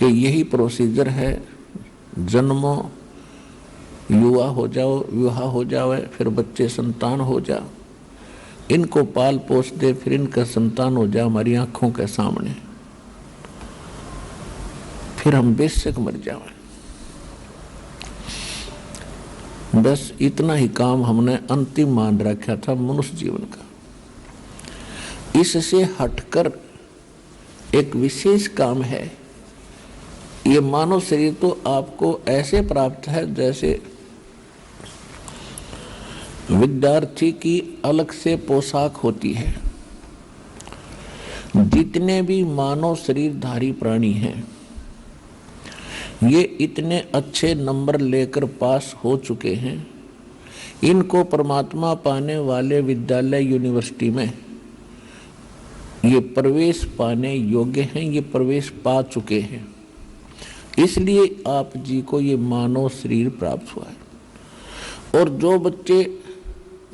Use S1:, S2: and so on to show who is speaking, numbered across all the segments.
S1: कि यही प्रोसीजर है, जन्मो, युवा हो जाओ, विवाह हो जावे, फिर बच्चे संतान हो जा, इनको पाल पोस दे, फिर इनका संतान हो जा हमारी आंखों के सामने, फिर हम बेशक मर जावे। बस इतना ही काम हमने अंतिम मान रखा था मनुष्य जीवन का। इससे हटकर एक विशेष काम है। ये मानव शरीर तो आपको ऐसे प्राप्त है जैसे विद्यार्थी की अलग से पोशाक होती है। जितने भी मानव शरीरधारी प्राणी हैं, ये इतने अच्छे नंबर लेकर पास हो चुके हैं, इनको परमात्मा पाने वाले विद्यालय यूनिवर्सिटी में ये प्रवेश पाने योग्य हैं, ये प्रवेश पा चुके हैं। इसलिए आप जी को ये मानव शरीर प्राप्त हुआ है। और जो बच्चे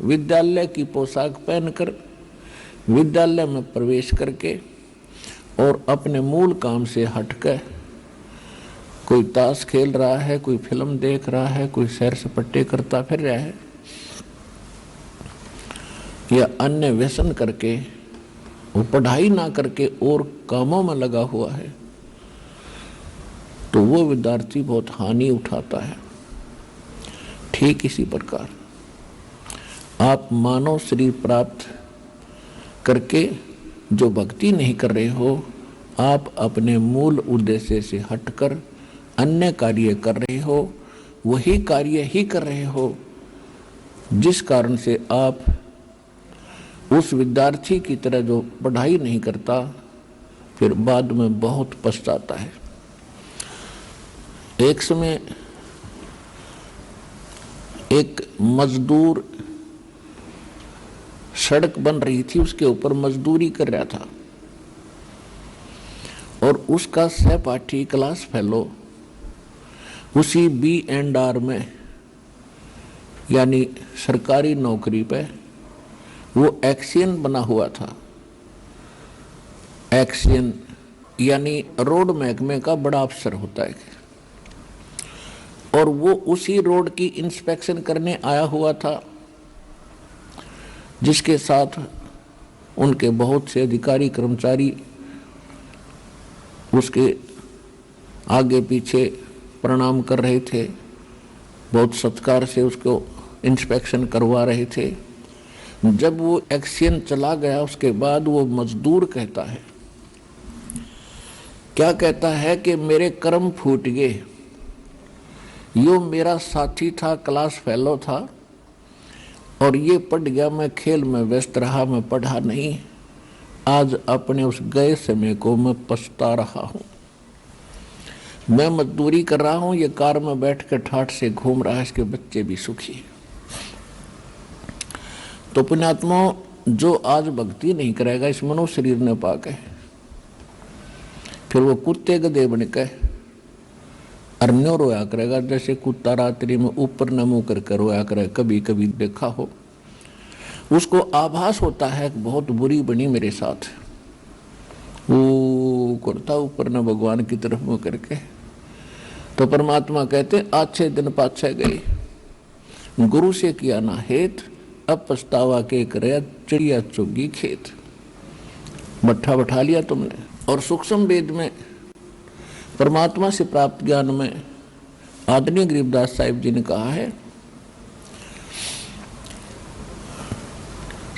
S1: विद्यालय की पोशाक पहनकर विद्यालय में प्रवेश करके और अपने मूल काम से हटकर कोई ताश खेल रहा है, कोई फिल्म देख रहा है, कोई सैर सपाटे करता फिर रहा है या अन्य व्यसन करके, वो पढ़ाई ना करके और कामों में लगा हुआ है, तो वो विद्यार्थी बहुत हानि उठाता है। ठीक इसी प्रकार आप मानव शरीर प्राप्त करके जो भक्ति नहीं कर रहे हो, आप अपने मूल उद्देश्य से हटकर अन्य कार्य कर रहे हो, वही कार्य ही कर रहे हो जिस कारण से आप उस विद्यार्थी की तरह जो पढ़ाई नहीं करता फिर बाद में बहुत पछताता है। एक समय एक मजदूर सड़क बन रही थी, उसके ऊपर मजदूरी कर रहा था और उसका सहपाठी क्लास फेलो उसी B&R में यानी सरकारी नौकरी पे वो एक्सियन बना हुआ था। एक्सियन यानी रोड महकमे का बड़ा अफसर होता है और वो उसी रोड की इंस्पेक्शन करने आया हुआ था, जिसके साथ उनके बहुत से अधिकारी कर्मचारी उसके आगे पीछे प्रणाम कर रहे थे, बहुत सत्कार से उसको इंस्पेक्शन करवा रहे थे। जब वो एक्सियन चला गया उसके बाद वो मजदूर कहता है, क्या कहता है कि मेरे कर्म फूट गए। यो मेरा साथी था, क्लास फेलो था और ये पढ़ गया, मैं खेल में व्यस्त रहा, मैं पढ़ा नहीं। आज अपने उस गए समय को मैं पछता रहा हूँ। मैं मजदूरी कर रहा हूँ, ये कार में बैठ कर ठाठ से घूम रहा है, इसके बच्चे भी सुखी हैं। तो पुण्यात्मा, जो आज भक्ति नहीं करेगा इस मनुष्य शरीर ने पाके, फिर वो कुत्ते गधे बन के अरण्यो रोया करेगा, जैसे कुत्ता रात्रि में ऊपर न मुंह करके रोया करे। कभी कभी देखा हो, उसको आभास होता है कि बहुत बुरी बनी मेरे साथ, वो करता ऊपर न भगवान की तरफ मुंह करके। तो परमात्मा कहते अच्छे दिन पाछे गए, गुरु से किया ना हेत, अब पछतावा के करे चिड़िया चुगी खेत। मट्ठा बैठा लिया तुमने। और सूक्ष्म वेद में परमात्मा से प्राप्त ज्ञान में आदरणीय गरीबदास साहिब जी ने कहा है,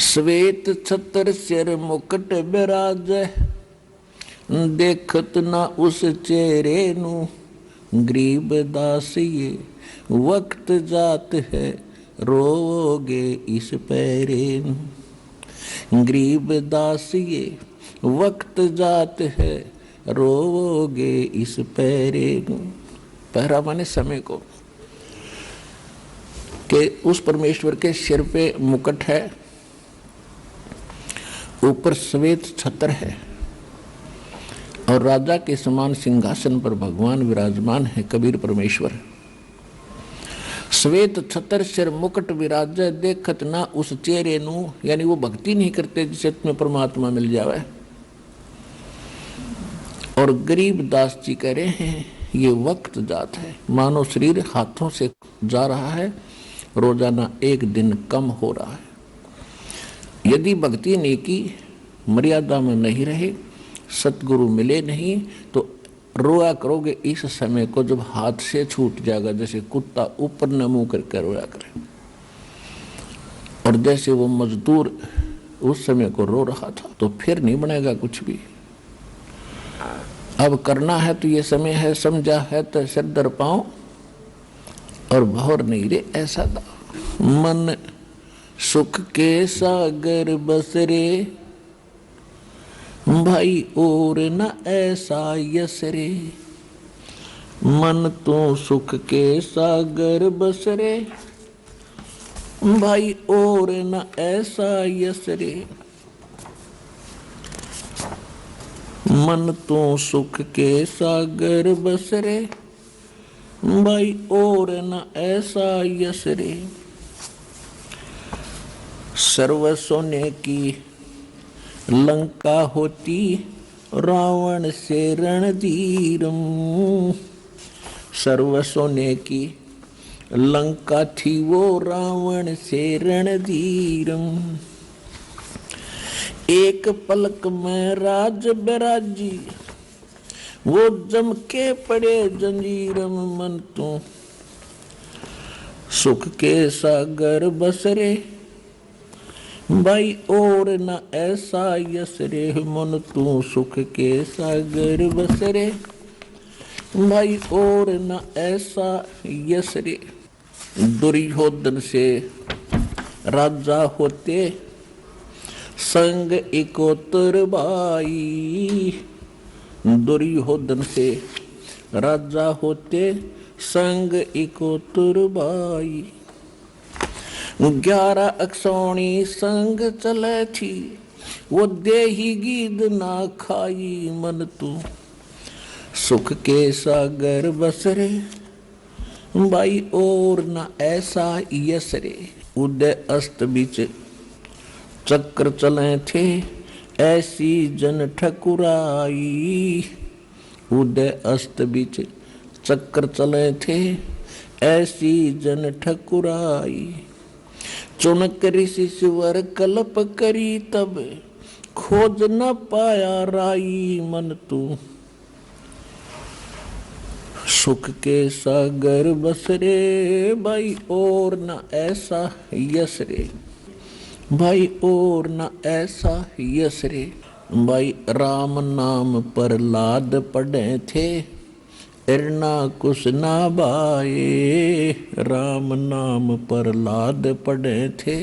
S1: श्वेत छत्र सिर मुकुट बिराज, देखत ना उस चेहरे नु, गरीब दास ये वक्त जात है, रोगे इस पैरे नु। गरीब दास ये वक्त जात है, रोगे इस पैरे नु। पहरा माने समय को, कि उस परमेश्वर के सिर पे मुकुट है, ऊपर श्वेत छत्र है और राजा के समान सिंहासन पर भगवान विराजमान है, कबीर परमेश्वर। श्वेत छत्र सिर मुकुट विराज, देखत ना उस चेहरे नु, यानी वो भक्ति नहीं करते जिसे तुम्हें परमात्मा मिल जावे। और गरीब दास जी कह रहे हैं ये वक्त जात है, मानो शरीर हाथों से जा रहा है, रोजाना एक दिन कम हो रहा है। यदि भक्ति नेकी मर्यादा में नहीं रहे, सतगुरु मिले नहीं, तो रोया करोगे इस समय को जब हाथ से छूट जाएगा, जैसे कुत्ता ऊपर न मुंह करके रोया करे। और जैसे वो मजदूर उस समय को रो रहा था, तो फिर नहीं बनेगा कुछ भी। अब करना है तो ये समय है, समझा है तो सिर दर पाओ और भौर नहीं रे ऐसा दा। मन सुख के सागर बसरे भाई और न ऐसा यस रे। मन तो सुख के सागर बसरे भाई और न ऐसा यस रे। मन तो सुख के सागर बसरे भाई और न ऐसा यस रे। सर्व सोने की लंका होती रावण से रणधीरम। सर्व सोने की लंका थी वो रावण से रणधीरम। एक पलक में राज बिराजी वो जम के पड़े जंजीरम। मन तो सुख के सागर बसरे भाई और न ऐसा यस रे। मन तू सुख के सागर बसरे भाई और न ऐसा यस रे। दुर्योधन से राजा होते संग इकोतर भाई। दुर्योधन से राजा होते संग इकोतर भाई। 11 अक्षौणी संग चले थी वो देही गीद ना खाई। मन तू सुख के सागर बसरे भाई और न ऐसा यस रे। उदय अस्त बीच चक्र चले थे ऐसी जन ठकुराई। उदय अस्त बीच चक्र चले थे ऐसी जन ठकुराई। चुनक ऋषि स्वर कल्प करी तब खोज न पाया राई। मन तू सुख के सागर बसरे भाई और न ऐसा यस रे। भाई और न ऐसा यस रे। भाई राम नाम पर लाद पढ़े थे इरना कुछ ना बाए। राम नाम पर लाद पढ़े थे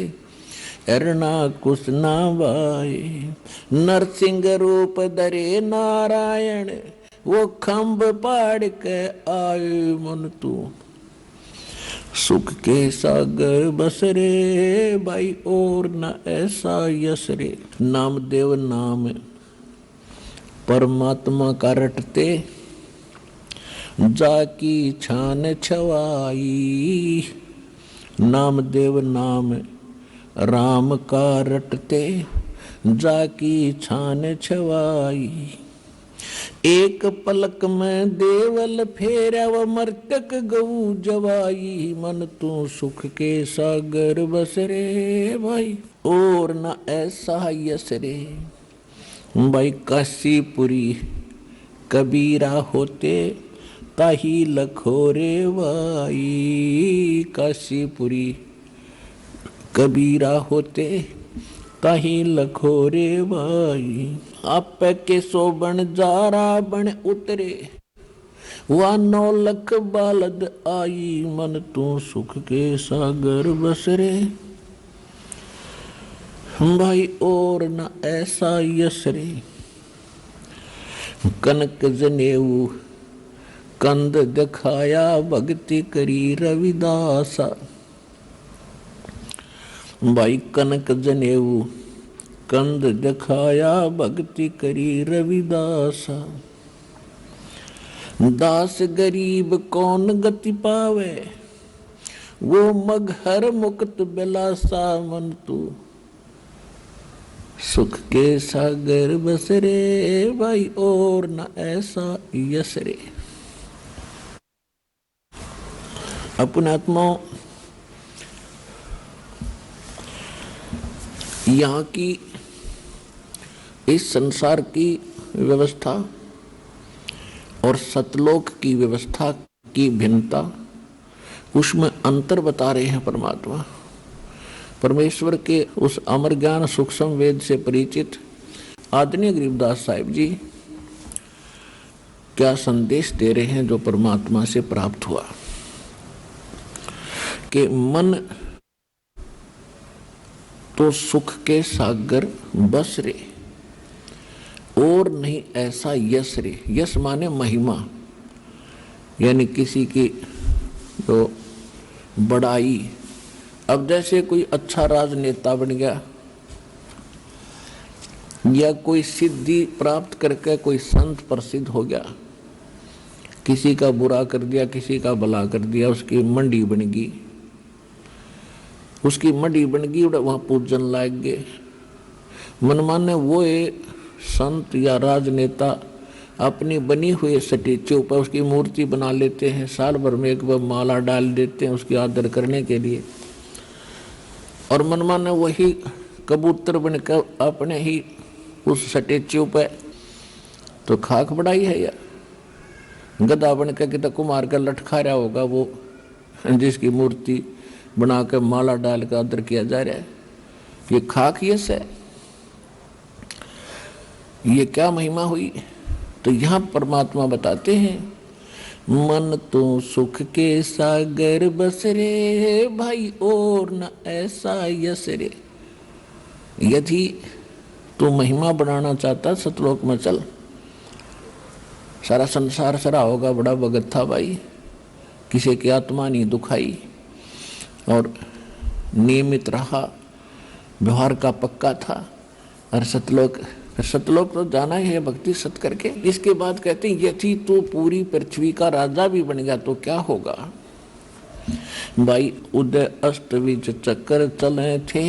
S1: इरना कुछ ना बाए। नरसिंह रूप धरे नारायण वो खम्भ पाड़ के आए। मन तू सुख के सागर बसरे भाई और न ऐसा यस रे। नामदेव नाम परमात्मा का रटते जाकी छान छवाई। नामदेव नाम राम का रटते जाकी छान छवाई। एक पलक में देवल फेरा व मर्तक गऊ जवाई। मन तू सुख के सागर बसरे भाई और न ऐसा यस रे। भाई काशीपुरी कबीरा होते ताही लखोरे भाई। काशीपुरी कबीरा होते ताही लखोरे भाई। आप के सोबन जारा बन उतरे वा 9 लख बालद आई। मन तू सुख के सागर बसरे भाई और न ऐसा यस रे। कनक जनेऊ कंद दिखाया भक्ति करी रविदासा। भाई कनक जनेऊ कंद दिखाया भक्ति करी रविदासा। दास गरीब कौन गति पावे वो मगहर मुक्त बिलासा। मन तू सुख के सागर बस रे भाई और न ऐसा यस रे। अपने आत्माओं, यहाँ की इस संसार की व्यवस्था और सतलोक की व्यवस्था की भिन्नता, उसमें अंतर बता रहे हैं परमात्मा। परमेश्वर के उस अमर ज्ञान सूक्ष्म वेद से परिचित आदरणीय गरीबदास साहिब जी क्या संदेश दे रहे हैं जो परमात्मा से प्राप्त हुआ कि मन तो सुख के सागर बस रे और नहीं ऐसा यश रे। यश माने महिमा, यानी किसी की जो बड़ाई। अब जैसे कोई अच्छा राजनेता बन गया या कोई सिद्धि प्राप्त करके कोई संत प्रसिद्ध हो गया, किसी का बुरा कर दिया किसी का भला कर दिया, उसकी मंडी बन गई, उसकी मंडी बन गई, वहां पूजन लाग गए। मनमाने वो संत या राजनेता अपनी बनी हुई स्टैच्यू पर उसकी मूर्ति बना लेते हैं, साल भर में एक बार माला डाल देते हैं उसकी आदर करने के लिए, और मनमाने वही कबूतर बनकर अपने ही उस स्टैच्यू पे तो खाक बढ़ाई है। या गधा बनकर कितना कुमार का लटखा रहा होगा वो, जिसकी मूर्ति बना कर माला डाल कर आदर किया जा रहा है, ये खाक यश है। ये क्या महिमा हुई। तो यहाँ परमात्मा बताते हैं मन तो सुख के सागर बस रे भाई और न ऐसा यस रे। यदि तू महिमा बनाना चाहता सतलोक में चल, सारा संसार सरा होगा बड़ा भगत था भाई, किसी की आत्मा नहीं दुखाई और नियमित रहा, व्यवहार का पक्का था, और सतलोक तो जाना ही है भक्ति सत करके। इसके बाद कहते हैं यदि तो पूरी पृथ्वी का राजा भी बन गया तो क्या होगा भाई। उदय अस्त विच चक्कर चले थे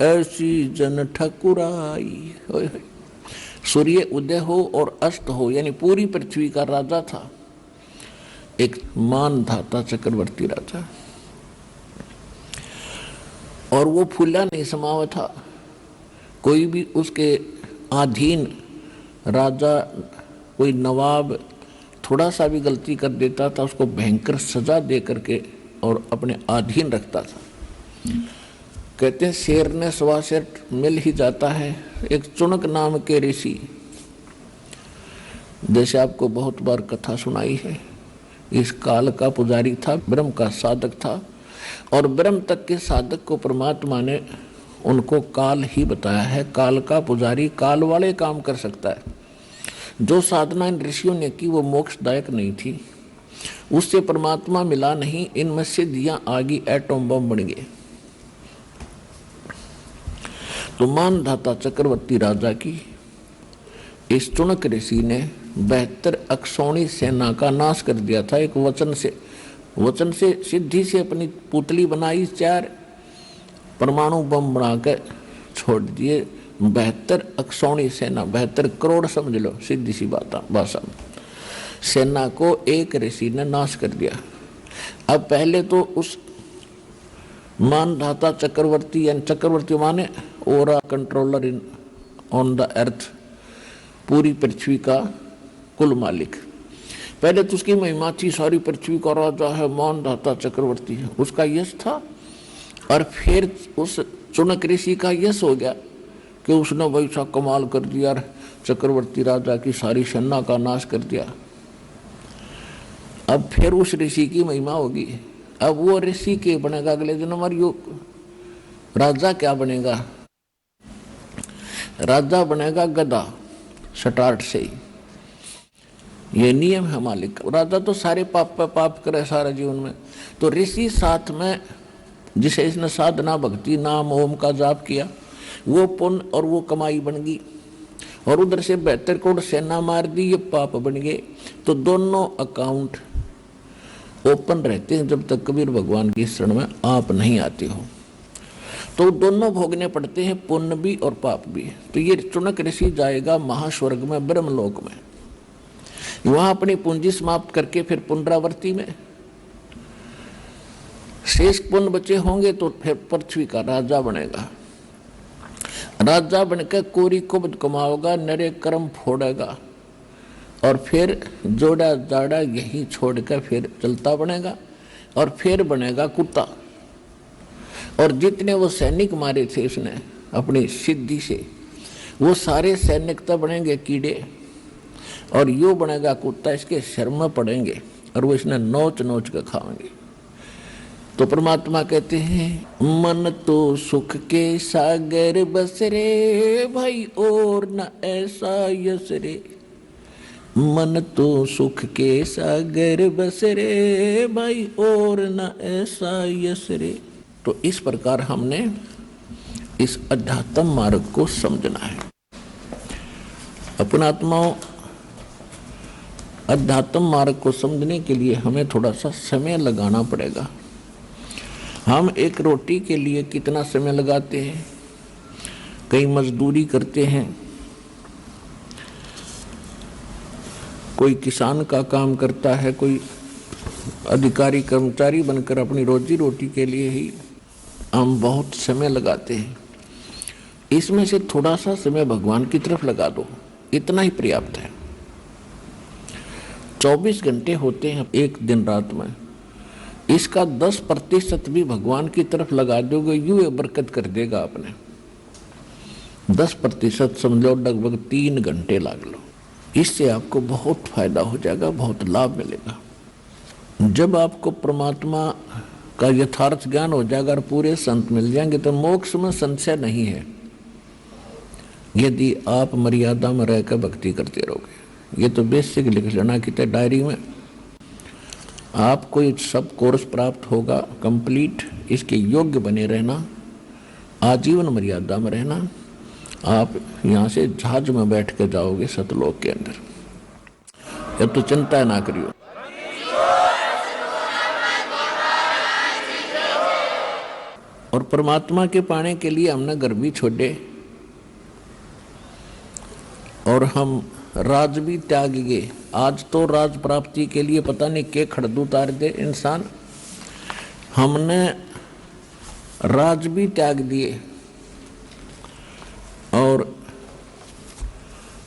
S1: ऐसी जन ठकुराई। सूर्य उदय हो और अस्त हो, यानी पूरी पृथ्वी का राजा था एक मानधाता चक्रवर्ती राजा, और वो फूला नहीं समावा था। कोई भी उसके अधीन राजा, कोई नवाब थोड़ा सा भी गलती कर देता था उसको भयंकर सजा दे करके और अपने अधीन रखता था। कहते हैं शेर ने सवा शेर मिल ही जाता है। एक चुनक नाम के ऋषि, जैसे आपको बहुत बार कथा सुनाई है, इस काल का पुजारी था, ब्रह्म का साधक था, और ब्रह्म तक के साधक को परमात्मा ने उनको काल ही बताया है। काल का पुजारी काल वाले काम कर सकता है। जो साधना इन ऋषियों ने की वो मोक्षदायक नहीं थी, उससे परमात्मा मिला नहीं, इनमें सिद्धियां आगी, एटम बम बन गए। तो मानधाता चक्रवर्ती राजा की इस चुनक ऋषि ने 72 अक्षौणी सेना का नाश कर दिया था। एक वचन से सिद्धि से अपनी पुतली बनाई, 4 परमाणु बम बनाकर छोड़ दिए। 72 अक्षौणी सेना, 72 करोड़ समझ लो, सीधी सी बात भाषा में, सेना को एक ऋषि ने नाश कर दिया। अब पहले तो उस मानधाता चक्रवर्ती, यानी चक्रवर्ती माने aura controller in on the earth, पूरी पृथ्वी का कुल मालिक। पहले तो उसकी महिमा थी, सारी पृथ्वी का राजा है, मानधाता चक्रवर्ती है, उसका यश था। और फिर उस चुनक ऋषि का यश हो गया कि उसने वैसा कमाल कर दिया, चक्रवर्ती राजा की सारी सेना का नाश कर दिया। अब फिर उस ऋषि की महिमा होगी। अब वो ऋषि के बनेगा अगले जन्म, और यो राजा क्या बनेगा, राजा बनेगा गधा स्टार्ट से ही। ये नियम है मालिक का। राजा तो सारे पाप पे पाप करे सारा जीवन में, तो ऋषि साथ में जिसे इसने साधना भक्ति नाम ओम का जाप किया, वो पुण्य और वो कमाई बन गई, और उधर से 72 करोड़ सेना मार दी, ये पाप बन गए। तो दोनों अकाउंट ओपन रहते हैं जब तक कबीर भगवान की शरण में आप नहीं आते हो। तो दोनों भोगने पड़ते हैं, पुण्य भी और पाप भी। तो ये चुनक ऋषि जाएगा महास्वर्ग में, ब्रह्मलोक में, वहां अपनी पूंजी समाप्त करके फिर पुनरावर्ती में शेष पुण्य बचे होंगे तो फिर पृथ्वी का राजा बनेगा। राजा बनकर कोरी कुब्ज कमाओगा, नरे कर्म फोड़ेगा और फिर जोड़ा जाड़ा यही छोड़कर फिर चलता बनेगा और फिर बनेगा कुत्ता। और जितने वो सैनिक मारे थे उसने अपनी सिद्धि से, वो सारे सैनिक तब बनेंगे कीड़े और यो बनेगा कुत्ता, इसके शर में पड़ेंगे और वो इसने नोच नोच कर खाएंगे। तो परमात्मा कहते हैं मन तो सुख के सागर बस रे भाई और न ऐसा यस रे, मन तो सुख के सागर बस रे भाई और न ऐसा यस रे। तो इस प्रकार हमने इस अध्यात्म मार्ग को समझना है। अपना आत्माओं, अध्यात्म मार्ग को समझने के लिए हमें थोड़ा सा समय लगाना पड़ेगा। हम एक रोटी के लिए कितना समय लगाते हैं, कई मजदूरी करते हैं, कोई किसान का काम करता है, कोई अधिकारी कर्मचारी बनकर अपनी रोजी रोटी के लिए ही हम बहुत समय लगाते हैं। इसमें से थोड़ा सा समय भगवान की तरफ लगा दो, इतना ही पर्याप्त है। 24 घंटे होते हैं एक दिन रात में, इसका 10% भी भगवान की तरफ लगा दोगे, यूं बरकत कर देगा आपने। 10% समझो, लगभग 3 घंटे लगा लो, इससे आपको बहुत फायदा हो जाएगा, बहुत लाभ मिलेगा। जब आपको परमात्मा का यथार्थ ज्ञान हो जाएगा और पूरे संत मिल जाएंगे तो मोक्ष में संशय नहीं है, यदि आप मर्यादा में रहकर भक्ति करते रहोगे। ये तो बेसिक लिख लेना कि डायरी में, आपको ये सब कोर्स प्राप्त होगा कंप्लीट। इसके योग्य बने रहना, आजीवन मर्यादा में रहना, आप यहाँ से जहाज में बैठ के जाओगे सतलोक के अंदर। अब तो चिंता ना करियो। और परमात्मा के पाने के लिए हमने घर भी छोड़े और हम राज भी त्याग गए। आज तो राज प्राप्ति के लिए पता नहीं के खड़दू उतार दे इंसान, हमने राज भी त्याग दिए और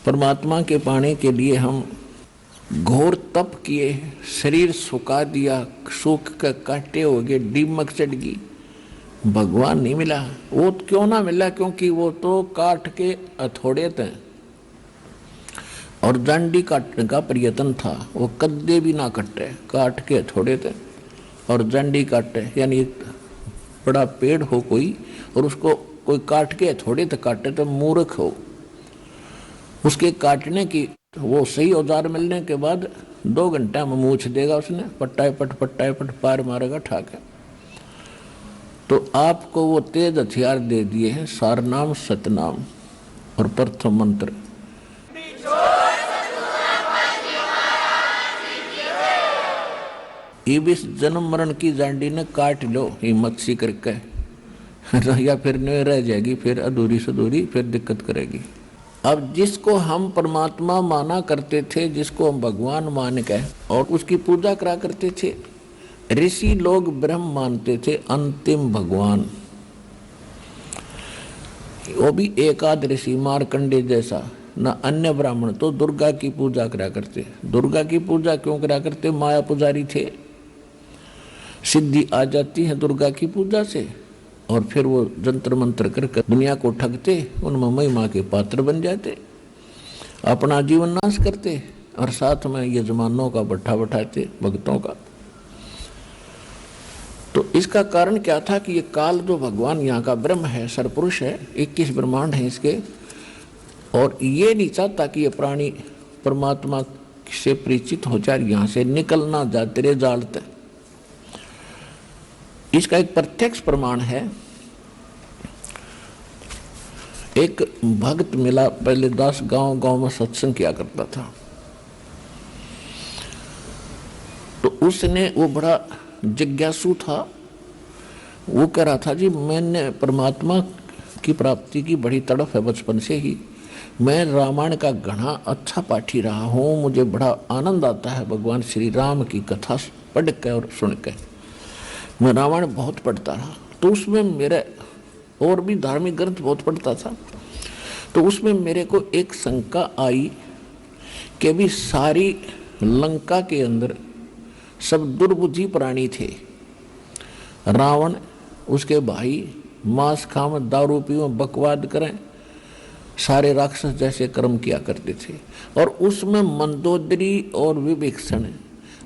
S1: परमात्मा के पाने के लिए हम घोर तप किए, शरीर सुखा दिया, सूख के काटे हो गए, दीमक चढ़ गई, भगवान नहीं मिला। वो क्यों ना मिला? क्योंकि वो तो काट के हथौड़े थे और डंडी काटने का प्रयत्न था, वो कद्दे भी ना कटे, काट के हथौड़े थे और डंडी काटे। यानी बड़ा पेड़ हो कोई और उसको कोई काट के हथौड़े तक काटे तो मूर्ख हो। उसके काटने की वो सही औजार मिलने के बाद 2 घंटा में मूछ देगा उसने, पट्टाए पट पार मारेगा ठाके। तो आपको वो तेज हथियार दे दिए हैं, सारनाम सतनाम और प्रथम मंत्र। ये भी जन्म मरण की जांडी ने काट लो हिम्मत सी करके, या फिर नहीं रह जाएगी, फिर अधूरी सधूरी, फिर दिक्कत करेगी। अब जिसको हम परमात्मा माना करते थे, जिसको हम भगवान मान के और उसकी पूजा करा करते थे, ऋषि लोग ब्रह्म मानते थे, अंतिम भगवान। वो भी एकाद ऋषि मार्कंडे जैसा, न अन्य ब्राह्मण तो दुर्गा की पूजा करा करते। दुर्गा की पूजा क्यों करा करते? माया पुजारी थे, सिद्धि आ जाती है दुर्गा की पूजा से और फिर वो जंतर मंत्र करके दुनिया को ठगते, उनमें महिमा के पात्र बन जाते, अपना जीवन नाश करते और साथ में यजमानों का भट्ठा बैठाते, भक्तों का। तो इसका कारण क्या था कि ये काल जो भगवान यहाँ का ब्रह्म है, सरपुरुष है, 21 ब्रह्मांड है इसके, और ये नहीं चाहता कि ये प्राणी परमात्मा से परिचित हो जाए, यहाँ से निकलना जाते रे जालते। इसका एक प्रत्यक्ष प्रमाण है। एक भक्त मिला, पहले 10 गांव में सत्संग किया करता था। तो उसने, वो बड़ा जिज्ञासु था, वो कह रहा था जी मैंने परमात्मा की प्राप्ति की बड़ी तड़फ है बचपन से ही। मैं रामायण का घना अच्छा पाठी रहा हूँ, मुझे बड़ा आनंद आता है भगवान श्री राम की कथा पढ़ के और सुन के। मैं रामायण बहुत पढ़ता रहा, तो उसमें मेरे और भी धार्मिक ग्रंथ बहुत पढ़ता था, तो उसमें मेरे को एक शंका आई कि भी सारी लंका के अंदर सब दुर्बुद्धि प्राणी थे। रावण, उसके भाई मांस खाम, दारू पीओ, बकवाद करें, सारे राक्षस जैसे कर्म किया करते थे। और उसमें मंदोदरी और विभीषण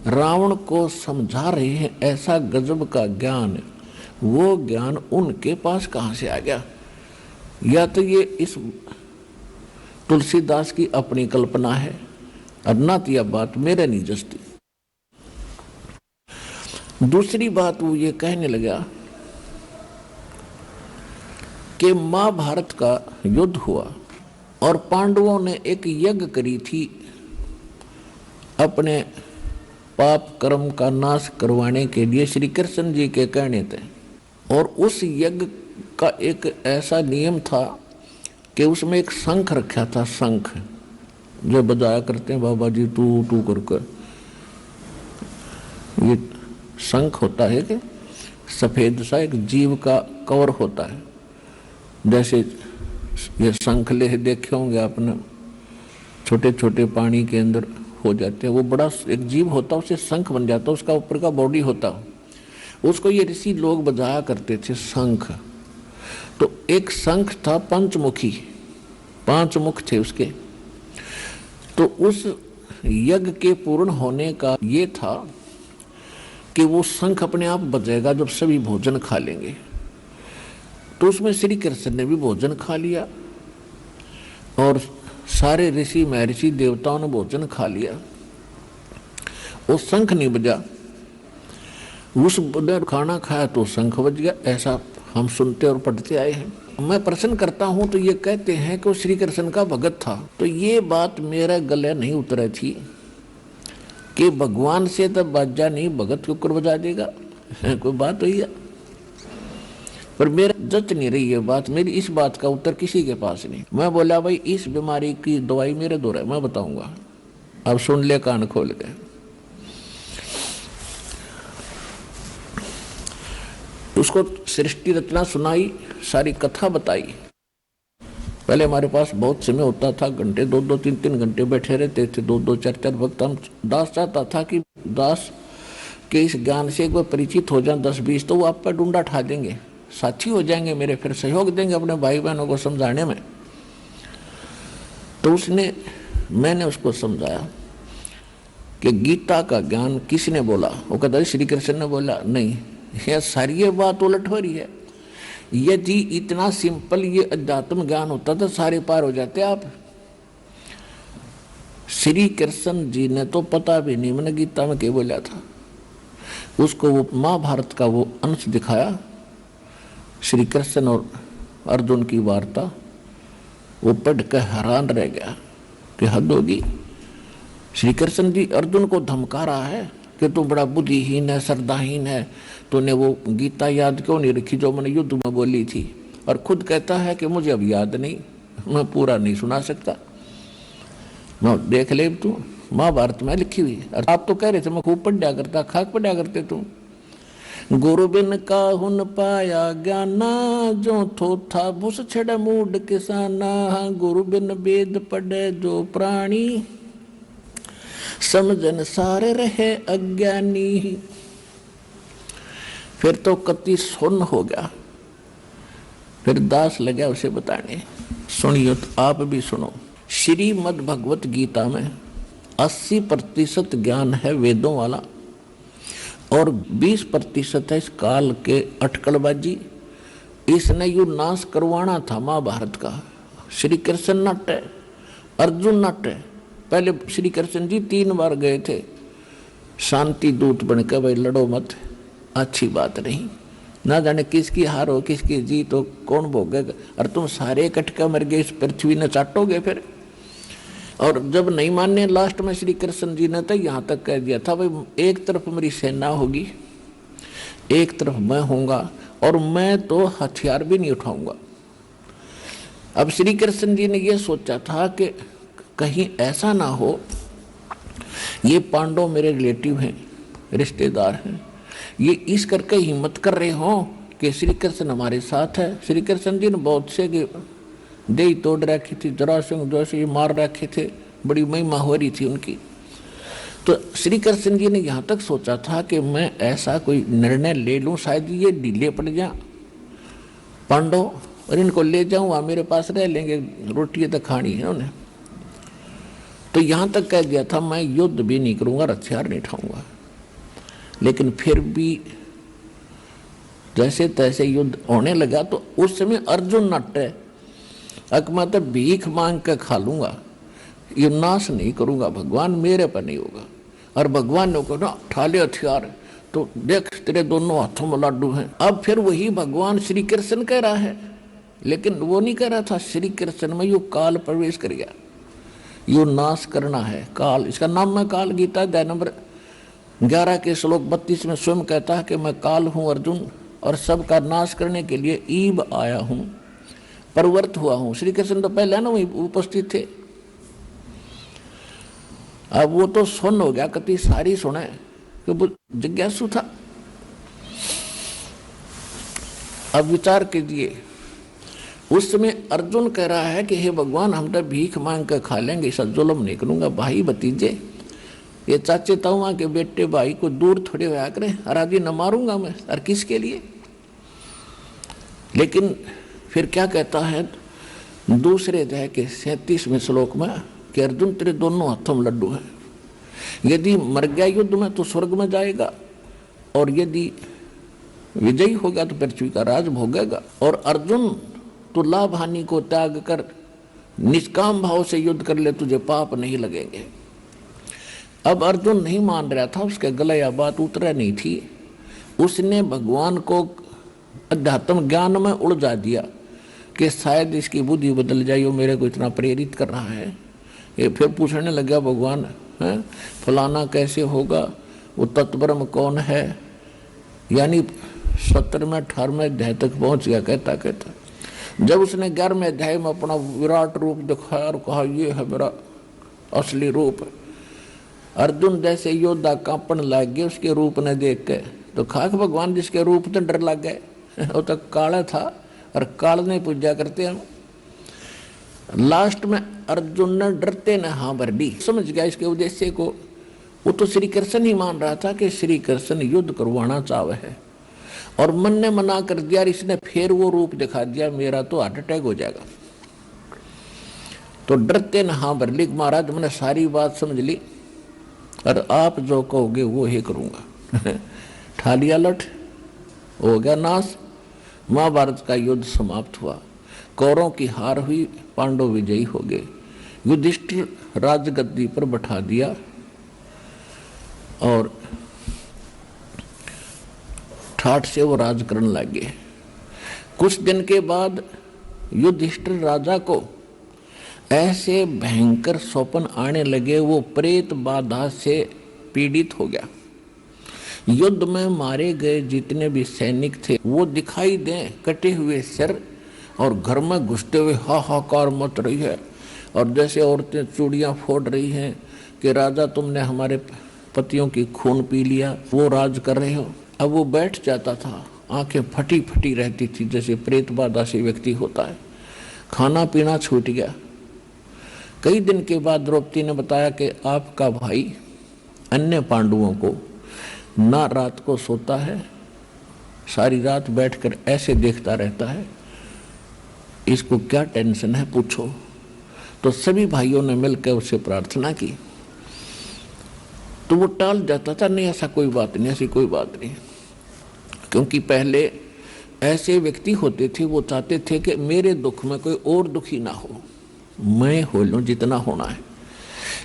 S1: रावण को समझा रहे हैं ऐसा गजब का ज्ञान, वो ज्ञान उनके पास कहाँ से आ गया? या तो ये इस तुलसीदास की अपनी कल्पना है और ना तो यह बात मेरे नहीं जचती। दूसरी बात वो ये कहने लगा कि महाभारत का युद्ध हुआ और पांडवों ने एक यज्ञ करी थी अपने पाप कर्म का नाश करवाने के लिए, श्री कृष्ण जी के कहने थे। और उस यज्ञ का एक ऐसा नियम था कि उसमें एक शंख रखा था, शंख जो बजाया करते हैं बाबा जी टू टू करके। ये शंख होता है कि सफेद सा एक जीव का कवर होता है, जैसे ये शंखलेह देखे होंगे आपने, छोटे छोटे पानी के अंदर हो जाते हैं। वो बड़ा एक जीव होता है, उसे शंख बन जाता है, उसका ऊपर का बॉडी होता है, उसको ये ऋषि लोग बजाया करते थे शंख। तो एक शंख था पंचमुखी, 5 मुख थे उसके। तो उस यज्ञ के पूर्ण होने का ये था कि वो शंख अपने आप बजेगा जब सभी भोजन खा लेंगे। तो उसमें श्री कृष्ण ने भी भोजन खा लिया और सारे ऋषि महर्षि देवताओं ने भोजन खा लिया। वो शंख नहीं बजा, उस खाना खाया तो शंख बज गया। ऐसा हम सुनते और पढ़ते आए हैं। मैं प्रश्न करता हूं तो ये कहते हैं कि वो श्री कृष्ण का भगत था। तो ये बात मेरे गले नहीं उतरी थी कि भगवान से तो बाजा नहीं, भगत को कर बजा देगा, कोई बात हुई है। पर मेरे जच नहीं रही है बात, मेरी इस बात का उत्तर किसी के पास नहीं। मैं बोला भाई इस बीमारी की दवाई मेरे दो है, मैं बताऊंगा, अब सुन ले कान खोल के। उसको सृष्टि रचना सुनाई, सारी कथा बताई। पहले हमारे पास बहुत समय होता था, घंटे 2-2 3-3 घंटे बैठे रहते थे, 2-2 4-4 वक्त। हम दास चाहता था कि दास के इस ज्ञान से एक बार परिचित हो जाए 10-20, तो वो आप पर डूंडा ठा देंगे, साथी हो जाएंगे मेरे, फिर सहयोग देंगे अपने भाई बहनों को समझाने में। तो मैंने उसको समझाया कि गीता का ज्ञान किसने बोला? वो कहता श्री कृष्ण ने बोला। नहीं, यह सारी ये बात उलट हो रही है। यदि इतना सिंपल ये अध्यात्म ज्ञान होता तो सारे पार हो जाते आप। श्री कृष्ण जी ने तो पता भी नहीं मैंने गीता में क्या बोला था। उसको वो महाभारत का वो अंश दिखाया, श्री कृष्ण और अर्जुन की वार्ता, वो पढ़ कर हैरान रह गया कि हद होगी। श्री कृष्ण जी अर्जुन को धमका रहा है कि तू बड़ा बुद्धिहीन है, श्रद्धाहीन है, तूने वो गीता याद क्यों नहीं रखी जो मैंने युद्ध में बोली थी? और खुद कहता है कि मुझे अब याद नहीं, मैं पूरा नहीं सुना सकता। मैं देख ले तू, महाभारत में लिखी हुई है। और आप तो कह रहे थे मैं खूब पढ़ा करता, खाक पढ़ा करते तुम। गुरु बिन काहुन पाया ज्ञाना, जो थोथा भूस छड़ मूड किसाना। गुरु बिन वेद पढ़े जो प्राणी, समझन सारे रहे अज्ञानी। फिर तो कति सुन्न हो गया। फिर दास लगा उसे बताने, सुनियो तो आप भी सुनो। श्रीमद् भगवत गीता में 80% ज्ञान है वेदों वाला और 20% है इस काल के अटकलबाजी। इसने यू नाश करवाना था महाभारत का। श्री कृष्ण नट है, अर्जुन नट है। पहले श्री कृष्ण जी 3 बार गए थे शांति दूत बनकर, भाई लड़ो मत, अच्छी बात नहीं, ना जाने किसकी हार हो किसकी जीत हो, कौन भोगेगा। और तुम सारे इकट्ठे मर गए, इस पृथ्वी ने चाटोगे फिर। और जब नहीं मानने लास्ट में श्री कृष्ण जी ने तो यहाँ तक कह दिया था भाई एक तरफ मेरी सेना होगी, एक तरफ मैं होऊंगा और मैं तो हथियार भी नहीं उठाऊंगा। अब श्री कृष्ण जी ने यह सोचा था कि कहीं ऐसा ना हो, ये पांडव मेरे रिलेटिव हैं, रिश्तेदार हैं, ये इस करके हिम्मत कर रहे हों कि श्री कृष्ण हमारे साथ है। श्री कृष्ण जी ने बहुत से की दे तोड़ रखी थी, जरासंध जैसे मार रखे थे, बड़ी महिमा हो रही थी उनकी। तो श्री कृष्ण जी ने यहाँ तक सोचा था कि मैं ऐसा कोई निर्णय ले लूँ, शायद ये ढीले पड़ जा पांडव, और इनको ले जाऊँ, वहाँ मेरे पास रह लेंगे, रोटी तो खानी है उन्हें। तो यहाँ तक कह दिया था मैं युद्ध भी नहीं करूँगा, हथियार नहीं उठाऊंगा। लेकिन फिर भी जैसे तैसे युद्ध होने लगा तो उस समय अर्जुन नटे, मैं तो भीख मांग के खा लूंगा, ये नाश नहीं करूंगा, भगवान मेरे पर नहीं होगा। और भगवान ने कहा उठा ले हथियार, तो देख तेरे दोनों हाथों में लाडू हैं। अब फिर वही भगवान श्री कृष्ण कह रहा है, लेकिन वो नहीं कह रहा था श्री कृष्ण में, यू काल प्रवेश कर गया, यू नाश करना है काल। इसका नाम है काल। गीता अध्याय नंबर 11 के श्लोक 32 में स्वयं कहता है कि मैं काल हूं अर्जुन, और सबका नाश करने के लिए ईब आया हूं, प्रवृत्त हुआ हूं। श्री कृष्ण तो पहले ना वही उपस्थित थे। अब वो तो सुन हो गया, कति सारी सुने कि वो जिज्ञासु था। अब विचार कीजिए, उस समय अर्जुन कह रहा है कि हे भगवान हम तो भीख मांग कर खा लेंगे, ऐसा जुल्म नहीं करूंगा। भाई भतीजे, ये चाचे ताऊआ के बेटे भाई को दूर थोड़े होया करें, अराजी न मारूंगा मैं, और किसके लिए। लेकिन फिर क्या कहता है दूसरे अध्याय के 37वें श्लोक में कि अर्जुन तेरे दोनों हाथों में लड्डू है, यदि मर गया युद्ध में तो स्वर्ग में जाएगा, और यदि विजयी होगा तो पृथ्वी का राज भोगेगा। और अर्जुन तो लाभ हानि को त्याग कर निष्काम भाव से युद्ध कर ले, तुझे पाप नहीं लगेंगे। अब अर्जुन नहीं मान रहा था, उसके गले या बात उतरा नहीं थी। उसने भगवान को अध्यात्म ज्ञान में उलझा दिया कि शायद इसकी बुद्धि बदल जाए, वो मेरे को इतना प्रेरित कर रहा है। ये फिर पूछने लगा भगवान है फलाना कैसे होगा, वो तत्ब्रह्म कौन है, यानी 17वें 18वें अध्याय तक पहुंच गया कहता कहता। जब उसने 11वें अध्याय में अपना विराट रूप दिखाया और कहा ये है मेरा असली रूप, अर्जुन जैसे योद्धा कांपन लग गए उसके रूप ने देख के। तो खाक भगवान जिसके रूप तो डर लग गए, वो तो काला था और काल ने पूजा करते हम। लास्ट में अर्जुन ने डरते ने हाँ भर दी, समझ गया इसके उद्देश्य को। वो तो श्री कृष्ण ही मान रहा था कि श्री कृष्ण युद्ध करवाना चाहे है, और मन ने मना कर दिया। इसने फिर वो रूप दिखा दिया, मेरा तो हार्ट अटैक हो जाएगा। तो डरते ने हाँ भर ली, महाराज मैंने सारी बात समझ ली, और आप जो कहोगे वो ही करूंगा। ठालिया लठ हो गया नाश। महाभारत का युद्ध समाप्त हुआ, कौरवों की हार हुई, पांडव विजयी हो गए। युधिष्ठिर राजगद्दी पर बैठा दिया और ठाठ से वो राज करने लगे। कुछ दिन के बाद युधिष्ठिर राजा को ऐसे भयंकर स्वप्न आने लगे, वो प्रेत बाधा से पीड़ित हो गया। युद्ध में मारे गए जितने भी सैनिक थे वो दिखाई दें, कटे हुए सिर, और घर में घुसते हुए हाहाकार मच रही है, और जैसे औरतें चूड़ियां फोड़ रही हैं कि राजा तुमने हमारे पतियों की खून पी लिया, वो राज कर रहे हो। अब वो बैठ जाता था, आंखें फटी फटी रहती थी जैसे प्रेत बाधा से व्यक्ति होता है। खाना पीना छूट गया। कई दिन के बाद द्रौपदी ने बताया कि आपका भाई अन्य पांडवों को ना रात को सोता है, सारी रात बैठकर ऐसे देखता रहता है, इसको क्या टेंशन है पूछो। तो सभी भाइयों ने मिलकर उससे प्रार्थना की, तो वो टाल जाता था, नहीं ऐसा कोई बात नहीं, ऐसी कोई बात नहीं। क्योंकि पहले ऐसे व्यक्ति होते थे, वो चाहते थे कि मेरे दुख में कोई और दुखी ना हो, मैं हो लूँ जितना होना है।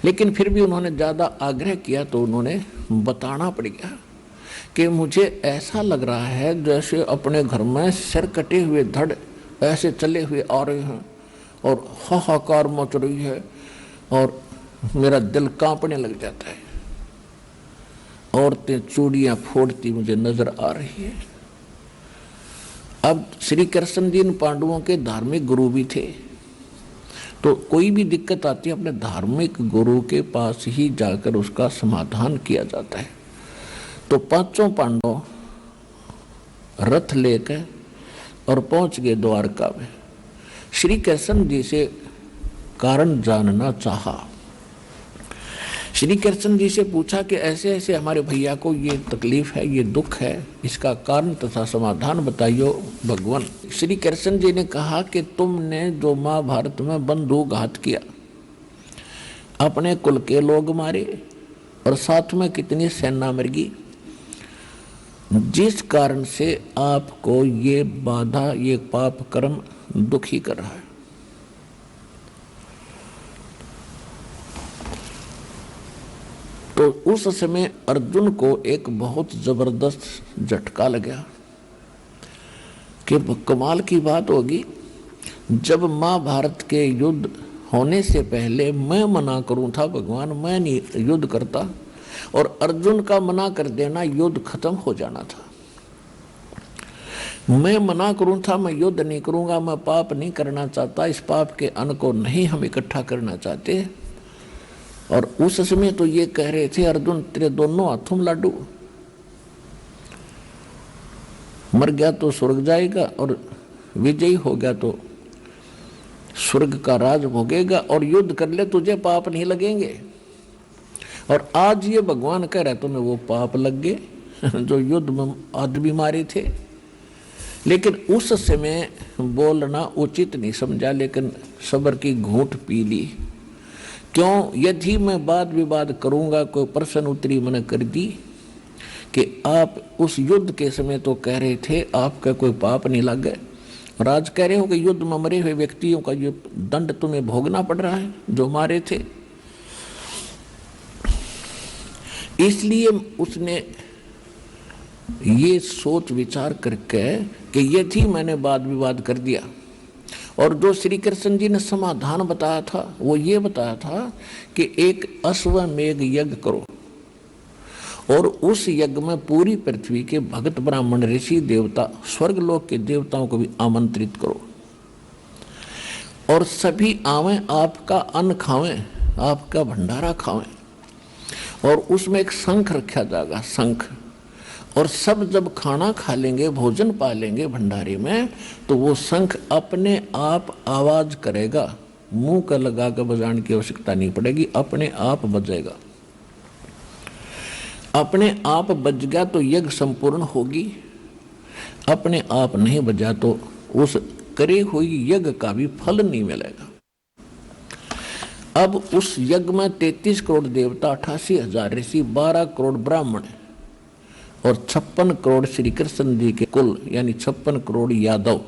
S1: लेकिन फिर भी उन्होंने ज़्यादा आग्रह किया तो उन्होंने बताना पड़ गया कि मुझे ऐसा लग रहा है जैसे अपने घर में सिर कटे हुए धड़ ऐसे चले हुए आ रहे हैं, और हाहाकार मच रही है, और मेरा दिल कांपने लग जाता है। औरतें चूड़ियाँ फोड़ती मुझे नजर आ रही है। अब श्री कृष्ण जी इन पांडवों के धार्मिक गुरु भी थे, तो कोई भी दिक्कत आती है अपने धार्मिक गुरु के पास ही जाकर उसका समाधान किया जाता है। तो पांचों पांडव रथ लेकर और पहुंच गए द्वारका में। श्री कृष्ण जी से कारण जानना चाहा। श्री कृष्ण जी से पूछा कि ऐसे ऐसे हमारे भैया को ये तकलीफ है, ये दुख है, इसका कारण तथा समाधान बताइयो भगवान। श्री कृष्ण जी ने कहा कि तुमने जो महाभारत में बंधुघात किया, अपने कुल के लोग मारे और साथ में कितनी सेना मर गई, जिस कारण से आपको ये बाधा, ये पाप कर्म दुखी कर रहा है। तो उस समय अर्जुन को एक बहुत जबरदस्त झटका लगा कि कमाल की बात होगी, जब महाभारत के युद्ध होने से पहले मैं मना करूं था भगवान, मैं नहीं युद्ध करता, और अर्जुन का मना कर देना युद्ध खत्म हो जाना था। मैं मना करूं था, मैं युद्ध नहीं करूंगा, मैं पाप नहीं करना चाहता, इस पाप के अन्न को नहीं हम इकट्ठा करना चाहते। और उस समय तो ये कह रहे थे अर्जुन तेरे दोनों हाथों में लाडू, मर गया तो स्वर्ग जाएगा और विजयी हो गया तो स्वर्ग का राज भोगेगा, और युद्ध कर ले तुझे पाप नहीं लगेंगे। और आज ये भगवान कह रहे तुम्हें वो पाप लग गए जो युद्ध में आदमी मारे थे। लेकिन उस समय बोलना उचित नहीं समझा, लेकिन सब्र की घूंट पी ली। क्यों? यदि मैं वाद विवाद करूंगा, कोई प्रश्न उत्तरी मैंने कर दी कि आप उस युद्ध के समय तो कह रहे थे आपका कोई पाप नहीं लग गए, और आज कह रहे हो कि युद्ध में मरे हुए व्यक्तियों का ये दंड तुम्हें भोगना पड़ रहा है जो मारे थे। इसलिए उसने ये सोच विचार करके कि यदि मैंने वाद विवाद कर दिया, और जो श्री कृष्ण जी ने समाधान बताया था वो ये बताया था कि एक अश्वमेध यज्ञ करो, और उस यज्ञ में पूरी पृथ्वी के भगत ब्राह्मण ऋषि देवता स्वर्ग लोक के देवताओं को भी आमंत्रित करो, और सभी आवें, आपका अन्न खावें, आपका भंडारा खावें, और उसमें एक शंख रखा जाएगा, शंख, और सब जब खाना खा लेंगे, भोजन पा लेंगे भंडारे में, तो वो शंख अपने आप आवाज करेगा, मुंह का लगा कर बजाने की आवश्यकता नहीं पड़ेगी, अपने आप बजेगा। अपने आप बज गया तो यज्ञ संपूर्ण होगी, अपने आप नहीं बजा तो उस करे हुई यज्ञ का भी फल नहीं मिलेगा। अब उस यज्ञ में 33 करोड़ देवता, 88,000 ऋषि, 12 करोड़ ब्राह्मण और 56 करोड़ श्री कृष्ण जी के कुल, यानी 56 करोड़ यादव,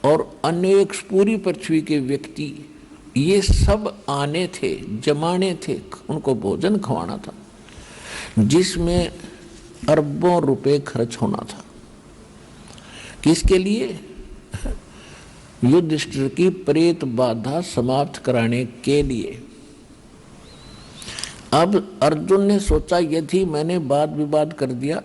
S1: और अनेक पूरी पृथ्वी के व्यक्ति, ये सब आने थे, जमाने थे, उनको भोजन खवाना था, जिसमें अरबों रुपए खर्च होना था। किसके लिए? युधिष्ठिर की प्रेत बाधा समाप्त कराने के लिए। अब अर्जुन ने सोचा यदि मैंने वाद विवाद कर दिया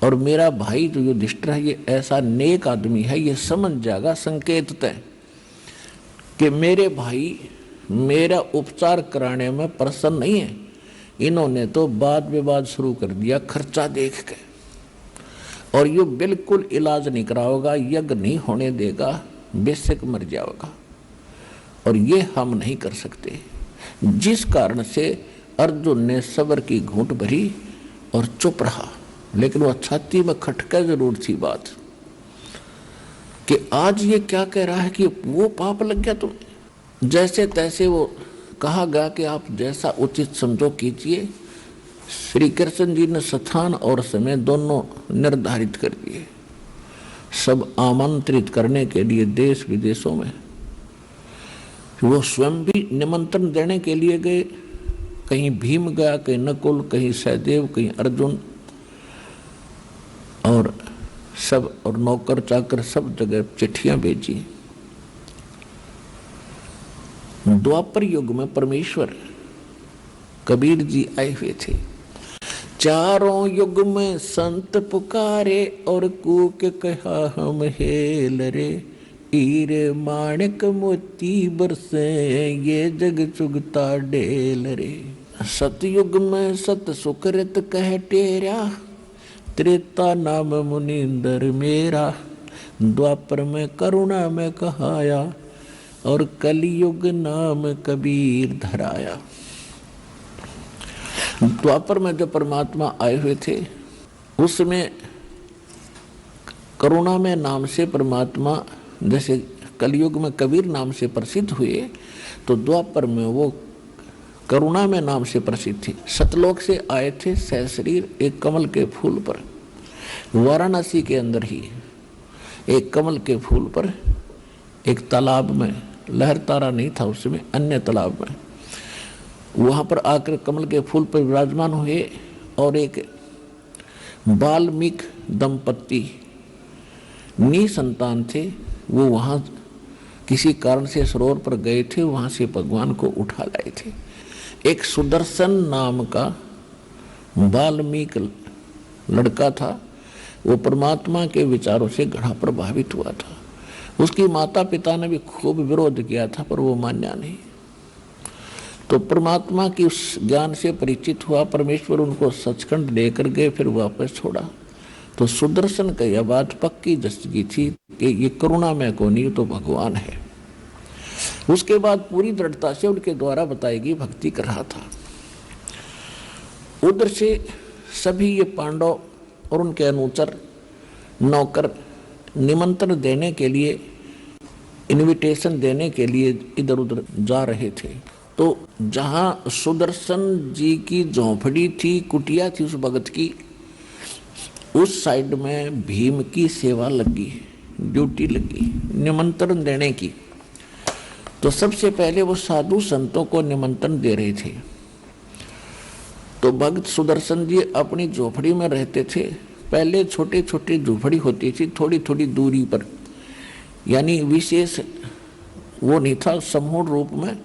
S1: और मेरा भाई जो युधिष्ठिर है ये ऐसा नेक आदमी है, ये समझ जाएगा संकेत तय कि मेरे भाई मेरा उपचार कराने में प्रसन्न नहीं है। इन्होंने तो वाद विवाद शुरू कर दिया खर्चा देख के, और ये बिल्कुल इलाज नहीं कराओगा, यज्ञ नहीं होने देगा, बेशक मर जाओगा, और ये हम नहीं कर सकते। जिस कारण से अर्जुन ने सब्र की घूंट भरी और चुप रहा, लेकिन वह छाती में खटका जरूर थी बात कि आज ये क्या कह रहा है कि वो पाप लग गया तुम्हें। जैसे तैसे वो कहा गया कि आप जैसा उचित समझो कीजिए। श्री कृष्ण जी ने स्थान और समय दोनों निर्धारित कर दिए, सब आमंत्रित करने के लिए देश विदेशों में। वो स्वयं भी निमंत्रण देने के लिए गए, कहीं भीम गया, कहीं नकुल, कहीं सहदेव, कहीं अर्जुन, और सब, और नौकर चाकर सब जगह चिट्ठियां भेजी। द्वापर युग में परमेश्वर कबीर जी आए हुए थे। चारों युग में संत पुकारे और कूक कहा हम हेल रे। हीरे माणिक मोती बरसे ये जग चुगता ढेल रे। सतयुग में सत सुकृत कह टेरा, त्रेता नाम मुनिंदर मेरा। द्वापर में करुणा में कहाया और कलयुग नाम कबीर धराया। द्वापर में जो परमात्मा आए हुए थे उसमें करुणा में नाम से परमात्मा जैसे कलयुग में कबीर नाम से प्रसिद्ध हुए, तो द्वापर में वो करुणा में नाम से प्रसिद्ध थे। सतलोक से आए थे सहशरीर एक कमल के फूल पर। वाराणसी के अंदर ही एक कमल के फूल पर एक तालाब में, लहर तारा नहीं था उसमें, अन्य तालाब में, वहाँ पर आकर कमल के फूल पर विराजमान हुए। और एक वाल्मीकि दंपत्ति निसंतान थे, वो वहाँ किसी कारण से सरोवर पर गए थे, वहाँ से भगवान को उठा लाए थे। एक सुदर्शन नाम का वाल्मीकि लड़का था, वो परमात्मा के विचारों से गढ़ा प्रभावित हुआ था। उसकी माता पिता ने भी खूब विरोध किया था पर वो मान्या नहीं। तो परमात्मा की उस ज्ञान से परिचित हुआ, परमेश्वर उनको सचखंड लेकर गए, फिर वापस छोड़ा। तो सुदर्शन का यह बात पक्की दस्तगी थी कि ये करुणा में को नहीं तो भगवान है। उसके बाद पूरी दृढ़ता से उनके द्वारा बताई गई भक्ति कर रहा था। उधर से सभी ये पांडव और उनके अनुचर नौकर निमंत्रण देने के लिए, इनविटेशन देने के लिए इधर उधर जा रहे थे। तो जहाँ सुदर्शन जी की झोंपड़ी थी, कुटिया थी उस भगत की, उस साइड में भीम की सेवा लगी, ड्यूटी लगी निमंत्रण देने की। तो सबसे पहले वो साधु संतों को निमंत्रण दे रहे थे। तो भक्त सुदर्शन जी अपनी झोपड़ी में रहते थे। पहले छोटे छोटे झोपड़ी होती थी थोड़ी थोड़ी दूरी पर, यानी विशेष वो नहीं था समूह रूप में।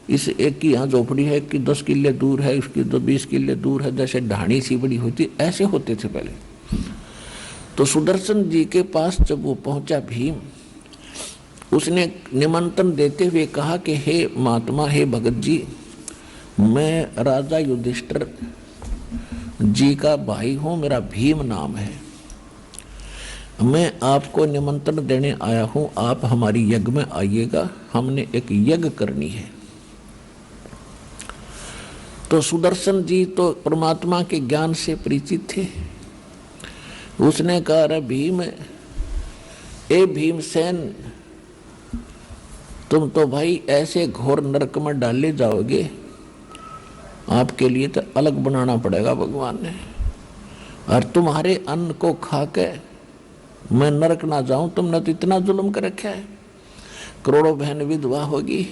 S1: इस एक की यहाँ झोपड़ी है कि 10 किले दूर है, उसकी 20 किले दूर है, जैसे ढाणी सी बड़ी होती, ऐसे होते थे पहले। तो सुदर्शन जी के पास जब वो पहुंचा भीम, उसने निमंत्रण देते हुए कहा कि हे महात्मा, हे भगत जी, मैं राजा युधिष्ठिर जी का भाई हूँ, मेरा भीम नाम है। मैं आपको निमंत्रण देने आया हूँ, आप हमारी यज्ञ में आइएगा, हमने एक यज्ञ करनी है। तो सुदर्शन जी तो परमात्मा के ज्ञान से परिचित थे। उसने कहा, अरे भीम, ए भीमसेन, तुम तो भाई ऐसे घोर नरक में डाले जाओगे, आपके लिए तो अलग बनाना पड़ेगा भगवान ने। और तुम्हारे अन्न को खा के मैं नरक ना जाऊं, तुमने तो इतना जुल्म कर रखा है। करोड़ों बहन विधवा होगी,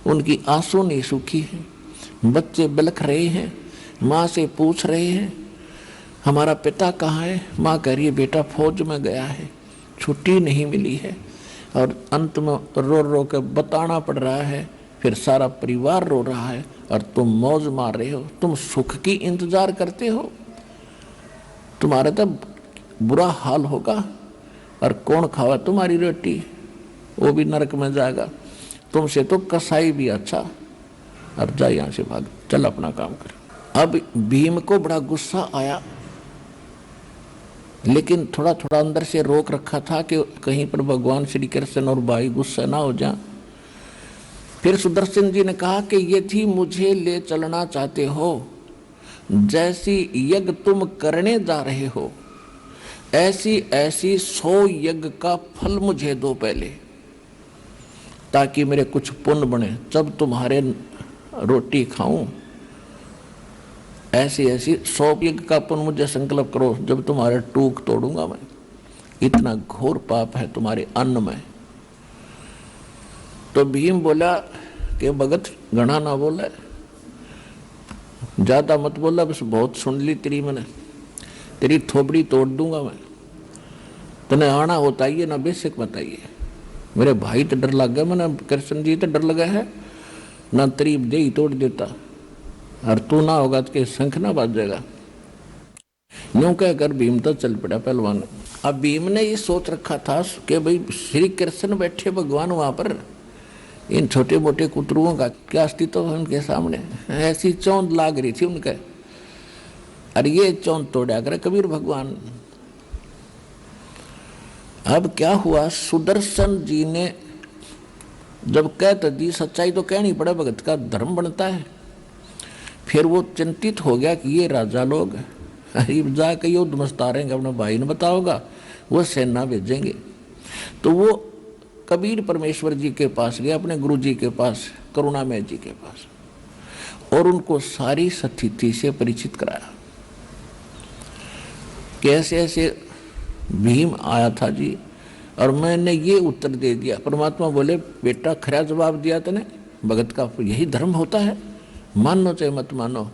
S1: उनकी आंसू नहीं सूखी है, बच्चे बिलख रहे हैं, माँ से पूछ रहे हैं हमारा पिता कहाँ है। माँ कह रही है बेटा फौज में गया है, छुट्टी नहीं मिली है। और अंत में रो रो के बताना पड़ रहा है, फिर सारा परिवार रो रहा है और तुम मौज मार रहे हो, तुम सुख की इंतजार करते हो। तुम्हारा तो बुरा हाल होगा और कौन खावा तुम्हारी रोटी, वो भी नरक में जाएगा। तुमसे तो कसाई भी अच्छा, और जा यहाँ से भाग, चल अपना काम कर। अब भीम को बड़ा गुस्सा आया, लेकिन थोड़ा थोड़ा अंदर से रोक रखा था कि कहीं पर भगवान श्री कृष्ण और भाई गुस्सा ना हो जाए। फिर सुदर्शन जी ने कहा कि यदि मुझे ले चलना चाहते हो, जैसी यज्ञ तुम करने जा रहे हो, ऐसी ऐसी 100 यज्ञ का फल मुझे दो पहले, ताकि मेरे कुछ पुण्य बने। जब तुम्हारे रोटी खाऊं, ऐसी ऐसी 100 यज्ञ का पुण्य मुझे संकल्प करो, जब तुम्हारे टूक तोड़ूंगा मैं। इतना घोर पाप है तुम्हारे अन्न में। तो भीम बोला कि भगत घना ना बोला, ज्यादा मत बोला, बस बहुत सुन ली तेरी, मैंने तेरी थोबड़ी तोड़ दूंगा मैं। तने आना होता ही है ना, बेशक बताइए। मेरे भाई तो डर लग गया, मैंने कृष्ण जी तो डर लगा है ना, तेरी दे ही तोड़ देता, और तू ना होगा तो शंख ना बाजेगा। यूं कहकर भीम तो चल पड़ा पहलवान। अब भीम ने ये सोच रखा था कि भाई श्री कृष्ण बैठे भगवान वहां पर, इन छोटे मोटे कुतरुओं का क्या अस्तित्व है उनके सामने। ऐसी चौंध लाग रही थी उनके, और ये चौंध तोड़ा कर कबीर भगवान। अब क्या हुआ, सुदर्शन जी ने जब कह तो दी, सच्चाई तो कहनी पड़े, भगत का धर्म बनता है। फिर वो चिंतित हो गया कि ये राजा लोग जाके युद्ध मस्तारेंगे, अपने भाई ने बताओगा, वो सेना भेजेंगे। तो वो कबीर परमेश्वर जी के पास गया, अपने गुरु जी के पास, करुणामय जी के पास, और उनको सारी स्थिति से परिचित कराया। कैसे ऐसे भीम आया था जी, और मैंने ये उत्तर दे दिया। परमात्मा बोले बेटा खरा जवाब दिया तने, भगत का यही धर्म होता है, मानो चाहे मत मानो।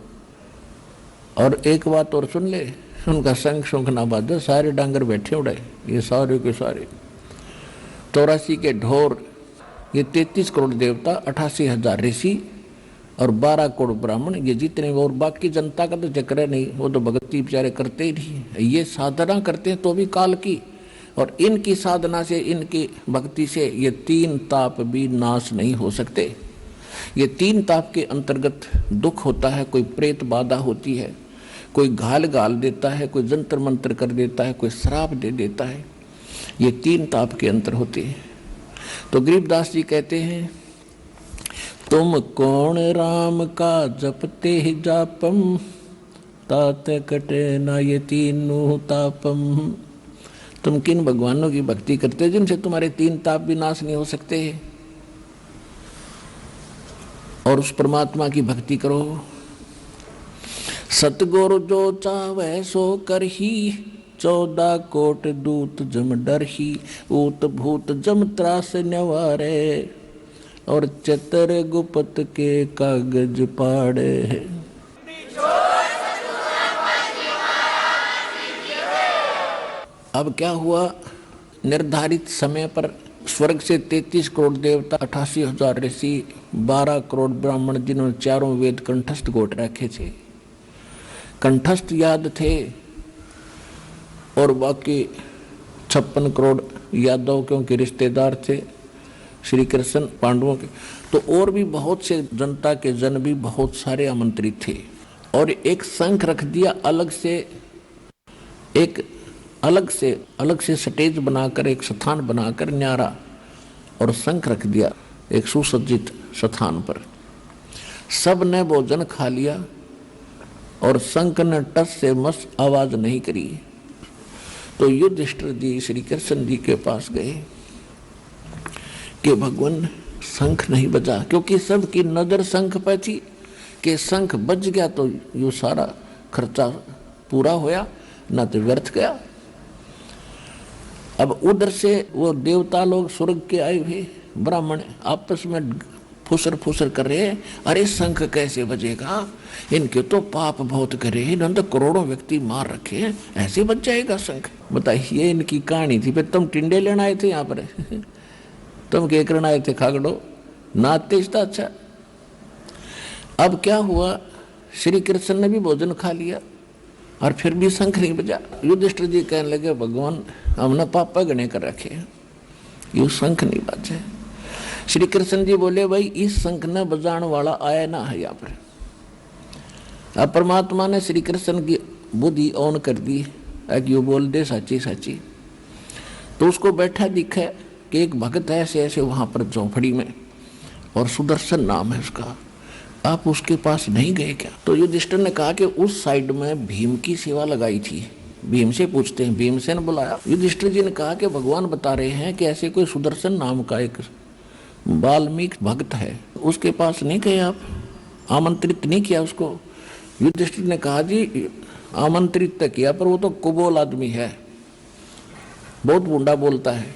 S1: और एक बात और सुन ले, उनका संग शुंख ना बाजो, सारे डांगर बैठे उड़े, ये सारे के सारे 84 के ढोर, ये 33 करोड़ देवता, 88,000 ऋषि और 12 करोड़ ब्राह्मण, ये जितने, और बाकी जनता का तो जिक्र नहीं, वो तो भक्ति बेचारे करते ही नहीं। ये साधना करते हैं तो भी काल की, और इनकी साधना से, इनकी भक्ति से ये 3 ताप भी नाश नहीं हो सकते। ये 3 ताप के अंतर्गत दुख होता है, कोई प्रेत बाधा होती है, कोई घाल गाल देता है, कोई जंतर मंत्र कर देता है, कोई श्राप दे देता है, ये 3 ताप के अंतर होते हैं। तो गरीबदास जी कहते हैं, तुम कौन राम का जपते ही जापम, तात कटे ना ये तीनों तापम। तुम किन भगवानों की भक्ति करते हो जिनसे तुम्हारे 3 ताप भी नाश नहीं हो सकते, और उस परमात्मा की भक्ति करो। सतगुरु जो चावै सो करही, 14 कोट दूत जम डरही, ऊत भूत जम त्रास न्यवारे, और चतर गुपत के कागज पाड़े। अब क्या हुआ, निर्धारित समय पर स्वर्ग से 33 करोड़ देवता, 88,000 ऋषि, 12 करोड़ ब्राह्मण, जिन्होंने चारों वेद कंठस्थ गोट रखे थे, कंठस्थ याद थे, और बाकी 56 करोड़ यादव क्योंकि रिश्तेदार थे श्री कृष्ण पांडवों के, तो और भी बहुत से जनता के जन भी बहुत सारे आमंत्रित थे। और एक संख रख दिया अलग से, एक अलग से स्टेज बनाकर, एक स्थान बनाकर न्यारा, और शंख रख दिया एक सुसज्जित स्थान पर। सब ने भोजन खा लिया, और शंख ने टस से मस आवाज नहीं करी। तो युधिष्ठिर जी श्री कृष्ण जी के पास गए कि भगवान शंख नहीं बजा, क्योंकि सबकी नजर शंख पे थी कि शंख बज गया तो यो सारा खर्चा पूरा होया, ना तो व्यर्थ गया। अब उधर से वो देवता लोग स्वर्ग के आए हुए ब्राह्मण आपस में फुसर फुसर कर रहे हैं, अरे शंख कैसे बजेगा, इनके तो पाप बहुत करे, इन्होंने तो करोड़ों व्यक्ति मार रखे हैं, ऐसे बज जाएगा शंख। बताइए, इनकी कहानी थी। फिर तुम टिंडे लेना आए थे यहाँ पर तुम क्या करना आए थे, खागड़ो नाते था। अच्छा, अब क्या हुआ, श्री कृष्ण ने भी भोजन खा लिया और फिर भी शंख नहीं बजा। युधिष्ठिर जी कहने लगे भगवान हमने पापा गणे कर रखे हैं, ये शंख नहीं बजे। श्री कृष्ण जी बोले भाई इस शंख ने बजाने वाला आया ना है यहाँ पर। अब परमात्मा ने श्री कृष्ण की बुद्धि ऑन कर दी कि वो बोल दे साची साची। तो उसको बैठा दिखा कि एक भक्त है ऐसे ऐसे वहां पर चौपड़ी में, और सुदर्शन नाम है उसका, आप उसके पास नहीं गए क्या? तो युधिष्ठिर ने कहा कि उस साइड में भीम की सेवा लगाई थी, भीम से पूछते हैं। भीमसेन बुलाया। युधिष्ठिर जी ने कहा कि भगवान बता रहे हैं कि ऐसे कोई सुदर्शन नाम का एक वाल्मीकि भक्त है, उसके पास नहीं गए आप, आमंत्रित नहीं किया उसको? युधिष्ठिर ने कहा जी आमंत्रित तो किया, पर वो तो कुबोल आदमी है, बहुत बूढ़ा बोलता है।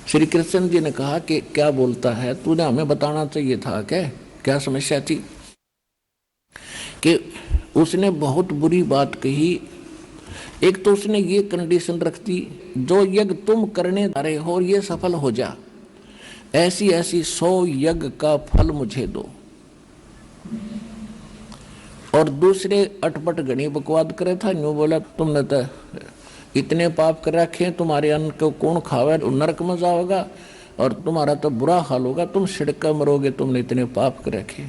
S1: श्री कृष्ण जी ने कहा कि क्या बोलता है, तूने हमें बताना चाहिए था, क्या समस्या थी? कि उसने बहुत बुरी बात कही। एक तो उसने ये कंडीशन रख दी, जो यज्ञ तुम करने जा रहे हो और ये सफल हो जा, ऐसी ऐसी 100 यज्ञ का फल मुझे दो। और दूसरे अटपट घनी बकवाद करे था, यूं बोला तुमने तो इतने पाप कर रखे, तुम्हारे अन्न को कौन खावे, नरक में जाओगा और तुम्हारा तो बुरा हाल होगा, तुम सिड़क मरोगे, तुमने इतने पाप कर रखे।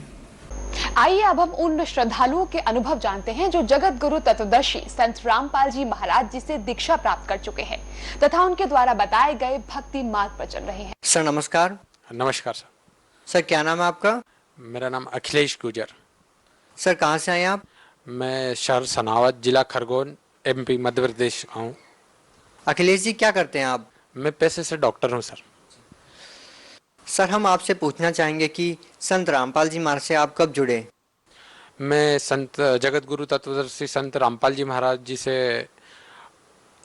S2: आइए अब हम उन श्रद्धालुओं के अनुभव जानते हैं जो जगत गुरु तत्वदर्शी संत रामपाल जी महाराज जी से दीक्षा प्राप्त कर चुके हैं तथा उनके द्वारा बताए गए भक्ति मार्ग पर चल रहे हैं।
S3: सर नमस्कार।
S4: नमस्कार सर।
S3: सर क्या नाम है आपका?
S4: मेरा नाम अखिलेश गुजर।
S3: सर कहाँ से आए आप?
S4: मैं शहर सनावत, जिला खरगोन, MP मध्य प्रदेश का हूँ।
S3: अखिलेश जी क्या करते हैं आप?
S4: मैं पेशे से डॉक्टर हूँ सर।
S3: सर हम आपसे पूछना चाहेंगे कि संत रामपाल जी महाराज से आप कब जुड़े?
S4: मैं संत जगत गुरु तत्वदर्शी संत रामपाल जी महाराज जी से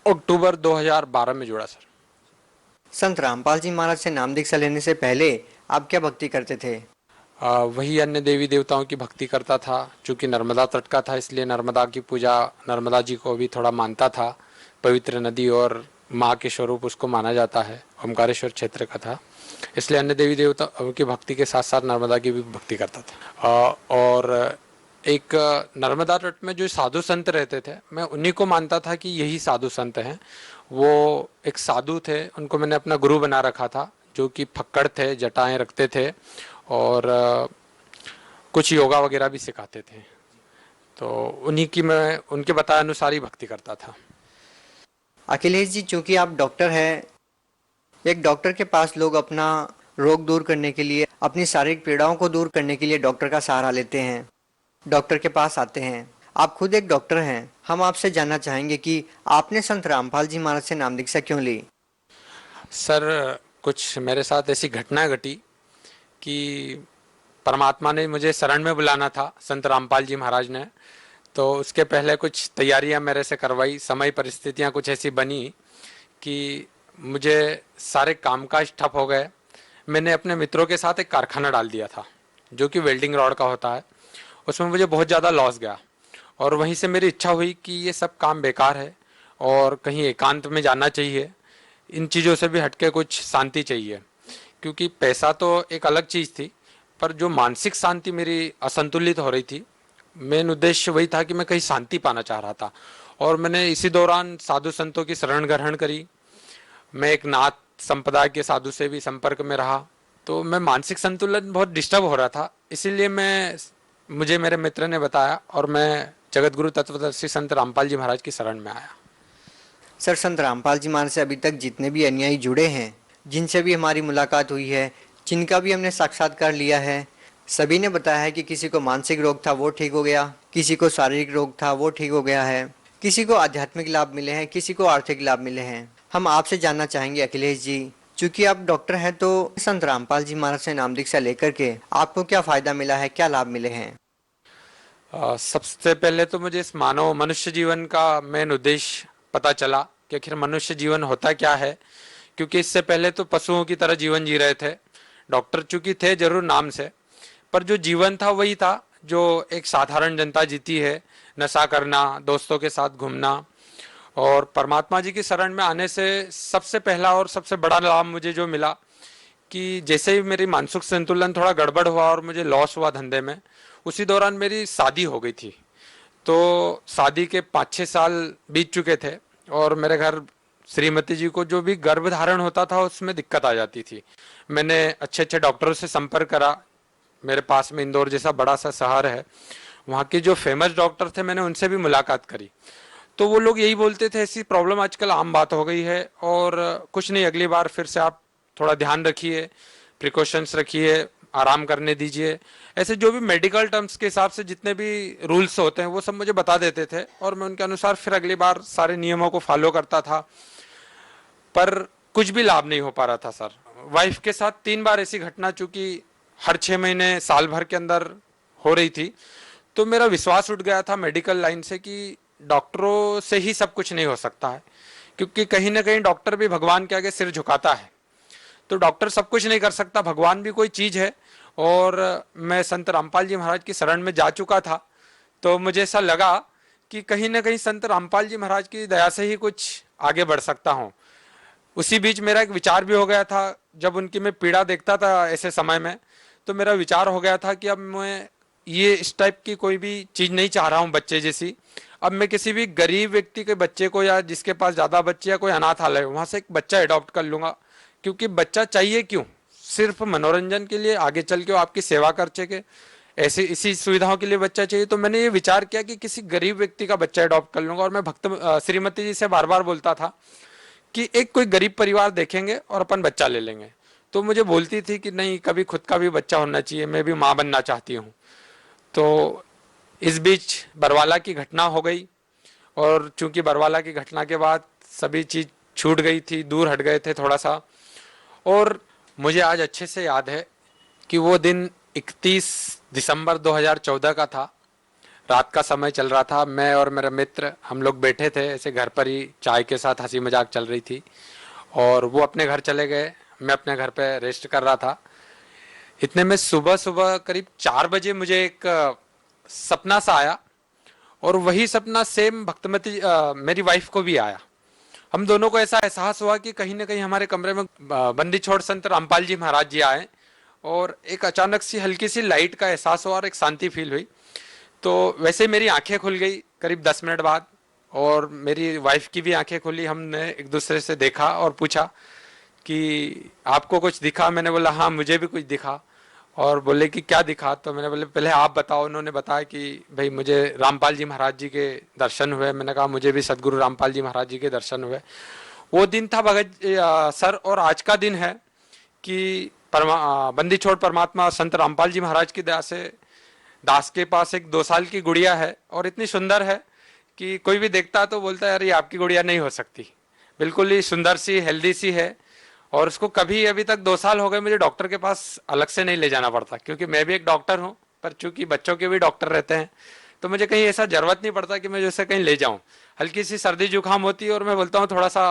S4: अक्टूबर 2012 में जुड़ा सर।
S3: संत रामपाल जी महाराज से नाम दीक्षा लेने से पहले आप क्या भक्ति करते थे?
S4: वही अन्य देवी देवताओं की भक्ति करता था। चूँकि नर्मदा तट का था इसलिए नर्मदा की पूजा, नर्मदा जी को भी थोड़ा मानता था। पवित्र नदी और माँ के स्वरूप उसको माना जाता है। ओमकारेश्वर क्षेत्र का था इसलिए अन्य देवी देवताओं की भक्ति के साथ साथ नर्मदा की भी भक्ति करता था। और एक नर्मदा तट में जो साधु संत रहते थे, मैं उन्हीं को मानता था कि यही साधु संत हैं। वो एक साधु थे, उनको मैंने अपना गुरु बना रखा था, जो कि फक्कड़ थे, जटाएं रखते थे और कुछ योगा वगैरह भी सिखाते थे। तो उन्हीं की मैं उनके बताए अनुसार ही भक्ति करता था।
S3: अखिलेश जी चूंकि आप डॉक्टर हैं, एक डॉक्टर के पास लोग अपना रोग दूर करने के लिए, अपनी शारीरिक पीड़ाओं को दूर करने के लिए डॉक्टर का सहारा लेते हैं, डॉक्टर के पास आते हैं। आप खुद एक डॉक्टर हैं, हम आपसे जानना चाहेंगे कि आपने संत रामपाल जी महाराज से नाम दीक्षा क्यों ली?
S4: सर कुछ मेरे साथ ऐसी घटना घटी कि परमात्मा ने मुझे शरण में बुलाना था, संत रामपाल जी महाराज ने। तो उसके पहले कुछ तैयारियां मेरे से करवाई। समय परिस्थितियां कुछ ऐसी बनी कि मुझे सारे कामकाज ठप हो गए। मैंने अपने मित्रों के साथ एक कारखाना डाल दिया था जो कि वेल्डिंग रॉड का होता है। उसमें मुझे बहुत ज़्यादा लॉस गया और वहीं से मेरी इच्छा हुई कि ये सब काम बेकार है और कहीं एकांत में जाना चाहिए। इन चीज़ों से भी हटके कुछ शांति चाहिए, क्योंकि पैसा तो एक अलग चीज़ थी, पर जो मानसिक शांति मेरी असंतुलित हो रही थी, मेन उद्देश्य वही था कि मैं कहीं शांति पाना चाह रहा था। और मैंने इसी दौरान साधु संतों की शरण ग्रहण करी। मैं एक नाथ संप्रदाय के साधु से भी संपर्क में रहा, तो मैं मानसिक संतुलन बहुत डिस्टर्ब हो रहा था। इसीलिए मुझे मेरे मित्र ने बताया और मैं जगत गुरु तत्वदर्शी संत रामपाल जी महाराज की शरण में आया।
S3: सर संत रामपाल जी महाराज से अभी तक जितने भी अनुयायी जुड़े हैं, जिनसे भी हमारी मुलाकात हुई है, जिनका भी हमने साक्षात्कार लिया है, सभी ने बताया है कि किसी को मानसिक रोग था वो ठीक हो गया, किसी को शारीरिक रोग था वो ठीक हो गया है, किसी को आध्यात्मिक लाभ मिले हैं, किसी को आर्थिक लाभ मिले हैं। हम आपसे जानना चाहेंगे अखिलेश जी, चूंकि आप डॉक्टर हैं, तो संत रामपाल जी महाराज से नाम दीक्षा लेकर के आपको क्या फायदा मिला है, क्या लाभ मिले हैं?
S4: सबसे पहले तो मुझे इस मानव मनुष्य जीवन का मेन उद्देश्य पता चला कि आखिर मनुष्य जीवन होता क्या है। क्योंकि इससे पहले तो पशुओं की तरह जीवन जी रहे थे। डॉक्टर चूंकि थे जरूर नाम से, पर जो जीवन था वही था जो एक साधारण जनता जीती है। नशा करना, दोस्तों के साथ घूमना। और परमात्मा जी की शरण में आने से सबसे पहला और सबसे बड़ा लाभ मुझे जो मिला कि जैसे ही मेरी मानसिक संतुलन थोड़ा गड़बड़ हुआ और मुझे लॉस हुआ धंधे में, उसी दौरान मेरी शादी हो गई थी। तो शादी के 5-6 साल बीत चुके थे और मेरे घर श्रीमती जी को जो भी गर्भ धारण होता था उसमें दिक्कत आ जाती थी। मैंने अच्छे अच्छे डॉक्टरों से संपर्क करा। मेरे पास में इंदौर जैसा बड़ा सा शहर है, वहाँ के जो फेमस डॉक्टर थे मैंने उनसे भी मुलाकात करी। तो वो लोग यही बोलते थे, ऐसी प्रॉब्लम आजकल आम बात हो गई है और कुछ नहीं, अगली बार फिर से आप थोड़ा ध्यान रखिए, प्रिकॉशंस रखिए, आराम करने दीजिए। ऐसे जो भी मेडिकल टर्म्स के हिसाब से जितने भी रूल्स होते हैं वो सब मुझे बता देते थे और मैं उनके अनुसार फिर अगली बार सारे नियमों को फॉलो करता था। पर कुछ भी लाभ नहीं हो पा रहा था सर। वाइफ के साथ 3 बार ऐसी घटना चूंकि हर 6 महीने साल भर के अंदर हो रही थी, तो मेरा विश्वास उठ गया था मेडिकल लाइन से कि डॉक्टरों से ही सब कुछ नहीं हो सकता है। क्योंकि कहीं ना कहीं डॉक्टर भी भगवान के आगे सिर झुकाता है। तो डॉक्टर सब कुछ नहीं कर सकता, भगवान भी कोई चीज है। और मैं संत रामपाल जी महाराज की शरण में जा चुका था, तो मुझे ऐसा लगा कि कहीं ना कहीं संत रामपाल जी महाराज की दया से ही कुछ आगे बढ़ सकता हूँ। उसी बीच मेरा एक विचार भी हो गया था, जब उनकी मैं पीड़ा देखता था ऐसे समय में, तो मेरा विचार हो गया था कि अब मैं ये इस टाइप की कोई भी चीज नहीं चाह रहा हूँ बच्चे जैसी। अब मैं किसी भी गरीब व्यक्ति के बच्चे को या जिसके पास ज्यादा बच्चे या कोई अनाथालय वहां से एक बच्चा अडॉप्ट कर लूंगा, क्योंकि बच्चा चाहिए क्यों, सिर्फ मनोरंजन के लिए, आगे चल के वो आपकी सेवा कर सके, ऐसे इसी सुविधाओं के लिए बच्चा चाहिए। तो मैंने ये विचार किया कि किसी गरीब व्यक्ति का बच्चा अडॉप्ट कर लूंगा। और मैं श्रीमती जी से बार बार बोलता था कि एक कोई गरीब परिवार देखेंगे और अपन बच्चा ले लेंगे। तो मुझे बोलती थी कि नहीं, कभी खुद का भी बच्चा होना चाहिए, मैं भी माँ बनना चाहती हूँ। तो इस बीच बरवाला की घटना हो गई, और चूंकि बरवाला की घटना के बाद सभी चीज छूट गई थी, दूर हट गए थे थोड़ा सा। और मुझे आज अच्छे से याद है कि वो दिन 31 दिसंबर 2014 का था। रात का समय चल रहा था, मैं और मेरा मित्र हम लोग बैठे थे ऐसे घर पर ही, चाय के साथ हंसी मजाक चल रही थी, और वो अपने घर चले गए, मैं अपने घर पे रेस्ट कर रहा था। इतने में सुबह सुबह करीब 4 बजे मुझे एक सपना सा आया, और वही सपना सेम भक्तमती मेरी वाइफ को भी आया। हम दोनों को ऐसा एहसास हुआ कि कहीं ना कहीं हमारे कमरे में बंदी छोड़ संत रामपाल जी महाराज जी आए, और एक अचानक सी हल्की सी लाइट का एहसास हुआ और एक शांति फील हुई। तो वैसे मेरी आंखें खुल गई करीब 10 मिनट बाद, और मेरी वाइफ की भी आंखें खुली। हमने एक दूसरे से देखा और पूछा कि आपको कुछ दिखा? मैंने बोला हाँ, मुझे भी कुछ दिखा। और बोले कि क्या दिखा? तो मैंने बोले पहले आप बताओ। उन्होंने बताया कि भाई मुझे रामपाल जी महाराज जी के दर्शन हुए। मैंने कहा मुझे भी सदगुरु रामपाल जी महाराज जी के दर्शन हुए। वो दिन था भगत सर, और आज का दिन है कि बंदी छोड़ परमात्मा संत रामपाल जी महाराज की दया से दास के पास एक 2 साल की गुड़िया है, और इतनी सुंदर है कि कोई भी देखता तो बोलता है यार ये आपकी गुड़िया नहीं हो सकती, बिल्कुल ही सुंदर सी हेल्दी सी है। और उसको कभी अभी तक 2 साल हो गए मुझे डॉक्टर के पास अलग से नहीं ले जाना पड़ता, क्योंकि मैं भी एक डॉक्टर हूँ, पर चूंकि बच्चों के भी डॉक्टर रहते हैं तो मुझे कहीं ऐसा जरूरत नहीं पड़ता कि मैं जैसे कहीं ले जाऊं। हल्की सी सर्दी जुकाम होती है और मैं बोलता हूँ थोड़ा सा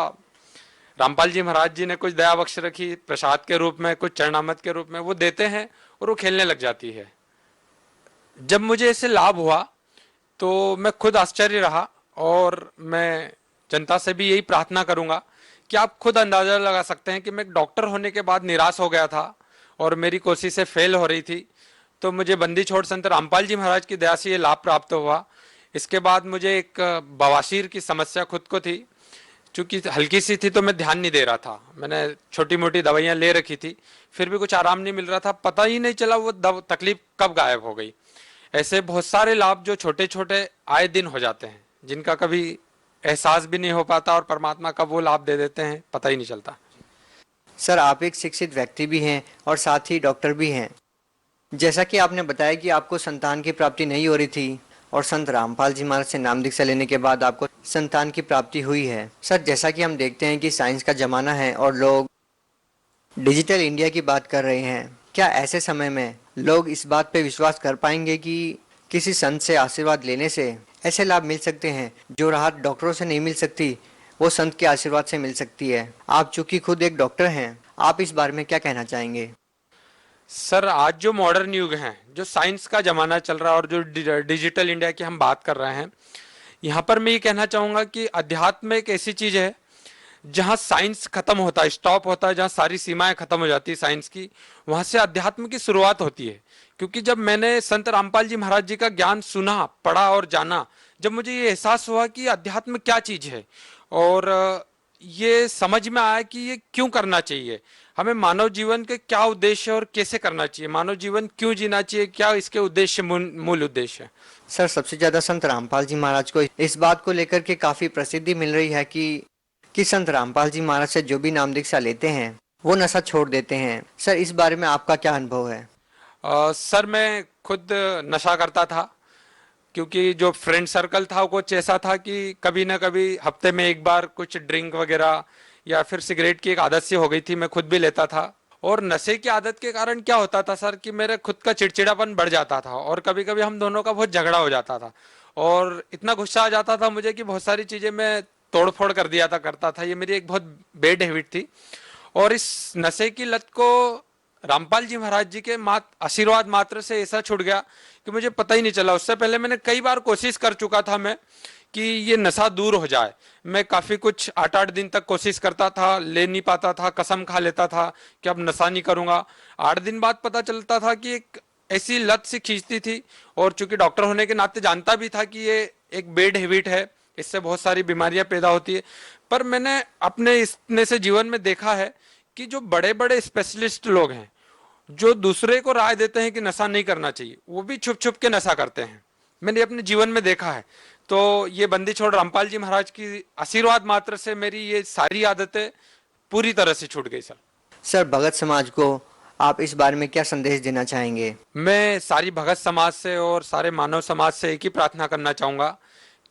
S4: रामपाल जी महाराज जी ने कुछ दया बख्श रखी प्रसाद के रूप में, कुछ चरणामृत के रूप में वो देते हैं, और वो खेलने लग जाती है। जब मुझे इससे लाभ हुआ तो मैं खुद आश्चर्य रहा, और मैं जनता से भी यही प्रार्थना करूंगा कि आप खुद अंदाजा लगा सकते हैं कि मैं डॉक्टर होने के बाद निराश हो गया था और मेरी कोशिशें फेल हो रही थी। तो मुझे बंदी छोड़ संत रामपाल जी महाराज की दया से ये लाभ प्राप्त हुआ। इसके बाद मुझे एक बवासीर की समस्या खुद को थी, चूंकि हल्की सी थी तो मैं ध्यान नहीं दे रहा था, मैंने छोटी मोटी दवाइयां ले रखी थी, फिर भी कुछ आराम नहीं मिल रहा था, पता ही नहीं चला वो तकलीफ कब गायब हो गई। ऐसे बहुत सारे लाभ जो छोटे छोटे आए दिन हो जाते हैं, जिनका कभी एहसास भी नहीं हो पाता, और परमात्मा कब वो लाभ दे देते हैं पता ही नहीं चलता।
S3: सर, आप एक शिक्षित व्यक्ति भी हैं और साथ ही डॉक्टर भी हैं। जैसा कि आपने बताया कि आपको संतान की प्राप्ति नहीं हो रही थी, और संत रामपाल जी महाराज से नाम दीक्षा लेने के बाद आपको संतान की प्राप्ति हुई है। सर, जैसा कि हम देखते हैं कि साइंस का जमाना है और लोग डिजिटल इंडिया की बात कर रहे हैं, क्या ऐसे समय में लोग इस बात पे विश्वास कर पाएंगे कि किसी संत से आशीर्वाद लेने से ऐसे लाभ मिल सकते हैं जो राहत डॉक्टरों से नहीं मिल सकती, वो संत के आशीर्वाद से मिल सकती है? आप चूंकि खुद एक डॉक्टर हैं, आप इस बारे में क्या कहना चाहेंगे?
S4: सर, आज जो मॉडर्न युग है, जो साइंस का जमाना चल रहा है और जो डिजिटल इंडिया की हम बात कर रहे हैं, यहाँ पर मैं ये कहना चाहूंगा कि अध्यात्म एक ऐसी चीज है जहाँ साइंस खत्म होता है, स्टॉप होता है, जहाँ सारी सीमाएं खत्म हो जाती है साइंस की, वहां से अध्यात्म की शुरुआत होती है। क्योंकि जब मैंने संत रामपाल जी महाराज जी का ज्ञान सुना, पढ़ा और जाना, जब मुझे ये एहसास हुआ कि अध्यात्म क्या चीज है, और ये समझ में आया कि ये क्यों करना चाहिए, हमें मानव जीवन के क्या उद्देश्य है और कैसे करना चाहिए, मानव जीवन क्यों जीना चाहिए, क्या इसके उद्देश्य मूल उद्देश्य है।
S3: सर, सबसे ज्यादा संत रामपाल जी महाराज को इस बात को लेकर के काफी प्रसिद्धि मिल रही है कि संत रामपाल जी महाराज से जो भी नाम दीक्षा लेते हैं वो नशा छोड़ देते हैं। सर, इस बारे में आपका क्या अनुभव है?
S4: सर, मैं खुद नशा करता था, क्योंकि जो फ्रेंड सर्कल था वो कुछ ऐसा था कि कभी ना कभी हफ्ते में एक बार कुछ ड्रिंक वगैरह या फिर सिगरेट की एक आदत सी हो गई थी, मैं खुद भी लेता था। और नशे की आदत के कारण क्या होता था सर कि मेरे खुद का चिड़चिड़ापन बढ़ जाता था, और कभी कभी हम दोनों का बहुत झगड़ा हो जाता था, और इतना गुस्सा आ जाता था मुझे कि बहुत सारी चीजें मैं तोड़ फोड़ कर दिया करता था। ये मेरी एक बहुत बैड हैबिट थी, और इस नशे की लत को रामपाल जी महाराज जी के आशीर्वाद मात्र से ऐसा छूट गया कि मुझे पता ही नहीं चला। उससे पहले मैंने कई बार कोशिश कर चुका था मैं कि ये नशा दूर हो जाए। मैं काफी कुछ 8-8 दिन तक कोशिश करता था, ले नहीं पाता था, कसम खा लेता था कि अब नशा नहीं करूंगा। 8 दिन बाद पता चलता था कि एक ऐसी लत सी खींचती थी। और चूंकि डॉक्टर होने के नाते जानता भी था कि ये एक बैड हैबिट है, इससे बहुत सारी बीमारियां पैदा होती है। पर मैंने अपने इतने से जीवन में देखा है कि जो बड़े बड़े स्पेशलिस्ट लोग हैं, जो दूसरे को राय देते हैं कि नशा नहीं करना चाहिए, वो भी छुप छुप के नशा करते हैं। मैंने अपने जीवन में देखा है। तो ये बंदी छोड़ रामपाल जी महाराज की आशीर्वाद मात्र से मेरी ये सारी आदतें पूरी तरह से छूट गई सर।
S3: सर, भगत समाज को आप इस बारे में क्या संदेश देना चाहेंगे? मैं
S4: सारी भगत समाज से और सारे मानव समाज से एक ही प्रार्थना करना चाहूंगा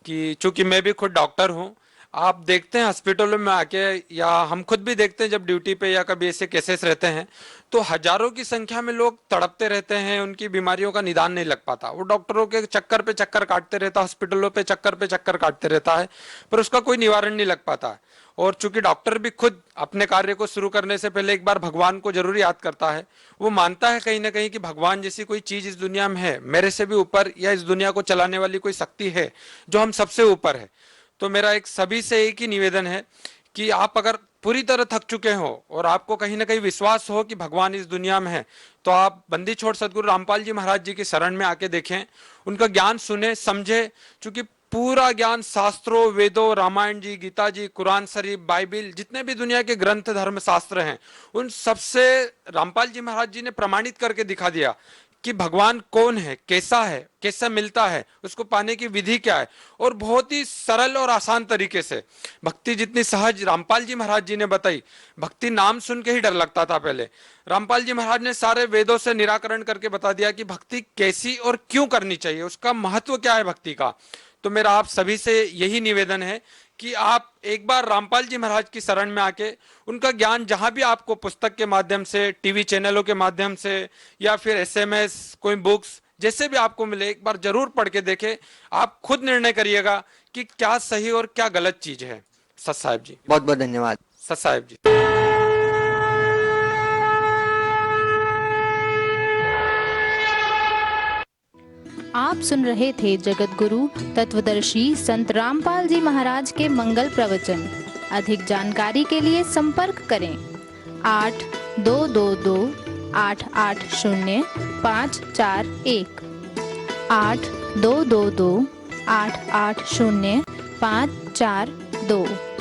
S4: कि चूंकि मैं भी खुद डॉक्टर हूं, आप देखते हैं हॉस्पिटलों में आके, या हम खुद भी देखते हैं जब ड्यूटी पे या कभी ऐसे केसेस रहते हैं, तो हजारों की संख्या में लोग तड़पते रहते हैं, उनकी बीमारियों का निदान नहीं लग पाता। वो डॉक्टरों के चक्कर पे चक्कर काटते रहता, हॉस्पिटलों पे चक्कर काटते रहता है, पर उसका कोई निवारण नहीं लग पाता है। और चूंकि डॉक्टर भी खुद अपने कार्य को शुरू करने से पहले एक बार भगवान को जरूर याद करता है। वो मानता है कहीं ना कहीं कि भगवान जैसी कोई चीज इस दुनिया में है, मेरे से भी ऊपर, या इस दुनिया को चलाने वाली कोई शक्ति है जो हम सबसे ऊपर है। तो मेरा एक सभी से एक ही निवेदन है कि आप अगर पूरी तरह थक चुके हो और आपको कहीं ना कहीं विश्वास हो कि भगवान इस दुनिया में है, तो आप बंदी छोड़ सदगुरु रामपाल जी महाराज जी की शरण में आके देखें, उनका ज्ञान सुने, समझे। चूंकि पूरा ज्ञान शास्त्रों, वेदों, रामायण जी, गीता जी, कुरान शरीफ, बाइबिल, जितने भी दुनिया के ग्रंथ धर्म शास्त्र हैं, उन सबसे रामपाल जी महाराज जी ने प्रमाणित करके दिखा दिया कि भगवान कौन है, कैसा है, कैसे मिलता है, उसको पाने की विधि क्या है। और बहुत ही सरल और आसान तरीके से भक्ति जितनी सहज रामपाल जी महाराज जी ने बताई। भक्ति नाम सुन के ही डर लगता था पहले, रामपाल जी महाराज ने सारे वेदों से निराकरण करके बता दिया कि भक्ति कैसी और क्यों करनी चाहिए, उसका महत्व क्या है भक्ति का। तो मेरा आप सभी से यही निवेदन है कि आप एक बार रामपाल जी महाराज की शरण में आके उनका ज्ञान जहां भी आपको पुस्तक के माध्यम से, टीवी चैनलों के माध्यम से, या फिर SMS, कोई बुक्स, जैसे भी आपको मिले, एक बार जरूर पढ़ के देखें। आप खुद निर्णय करिएगा कि क्या सही और क्या गलत चीज है। सत साहिब जी,
S3: बहुत बहुत धन्यवाद।
S4: सत साहिब जी।
S5: आप सुन रहे थे जगत गुरु तत्वदर्शी संत रामपाल जी महाराज के मंगल प्रवचन। अधिक जानकारी के लिए संपर्क करें 8222-880-541, 8222-880-542।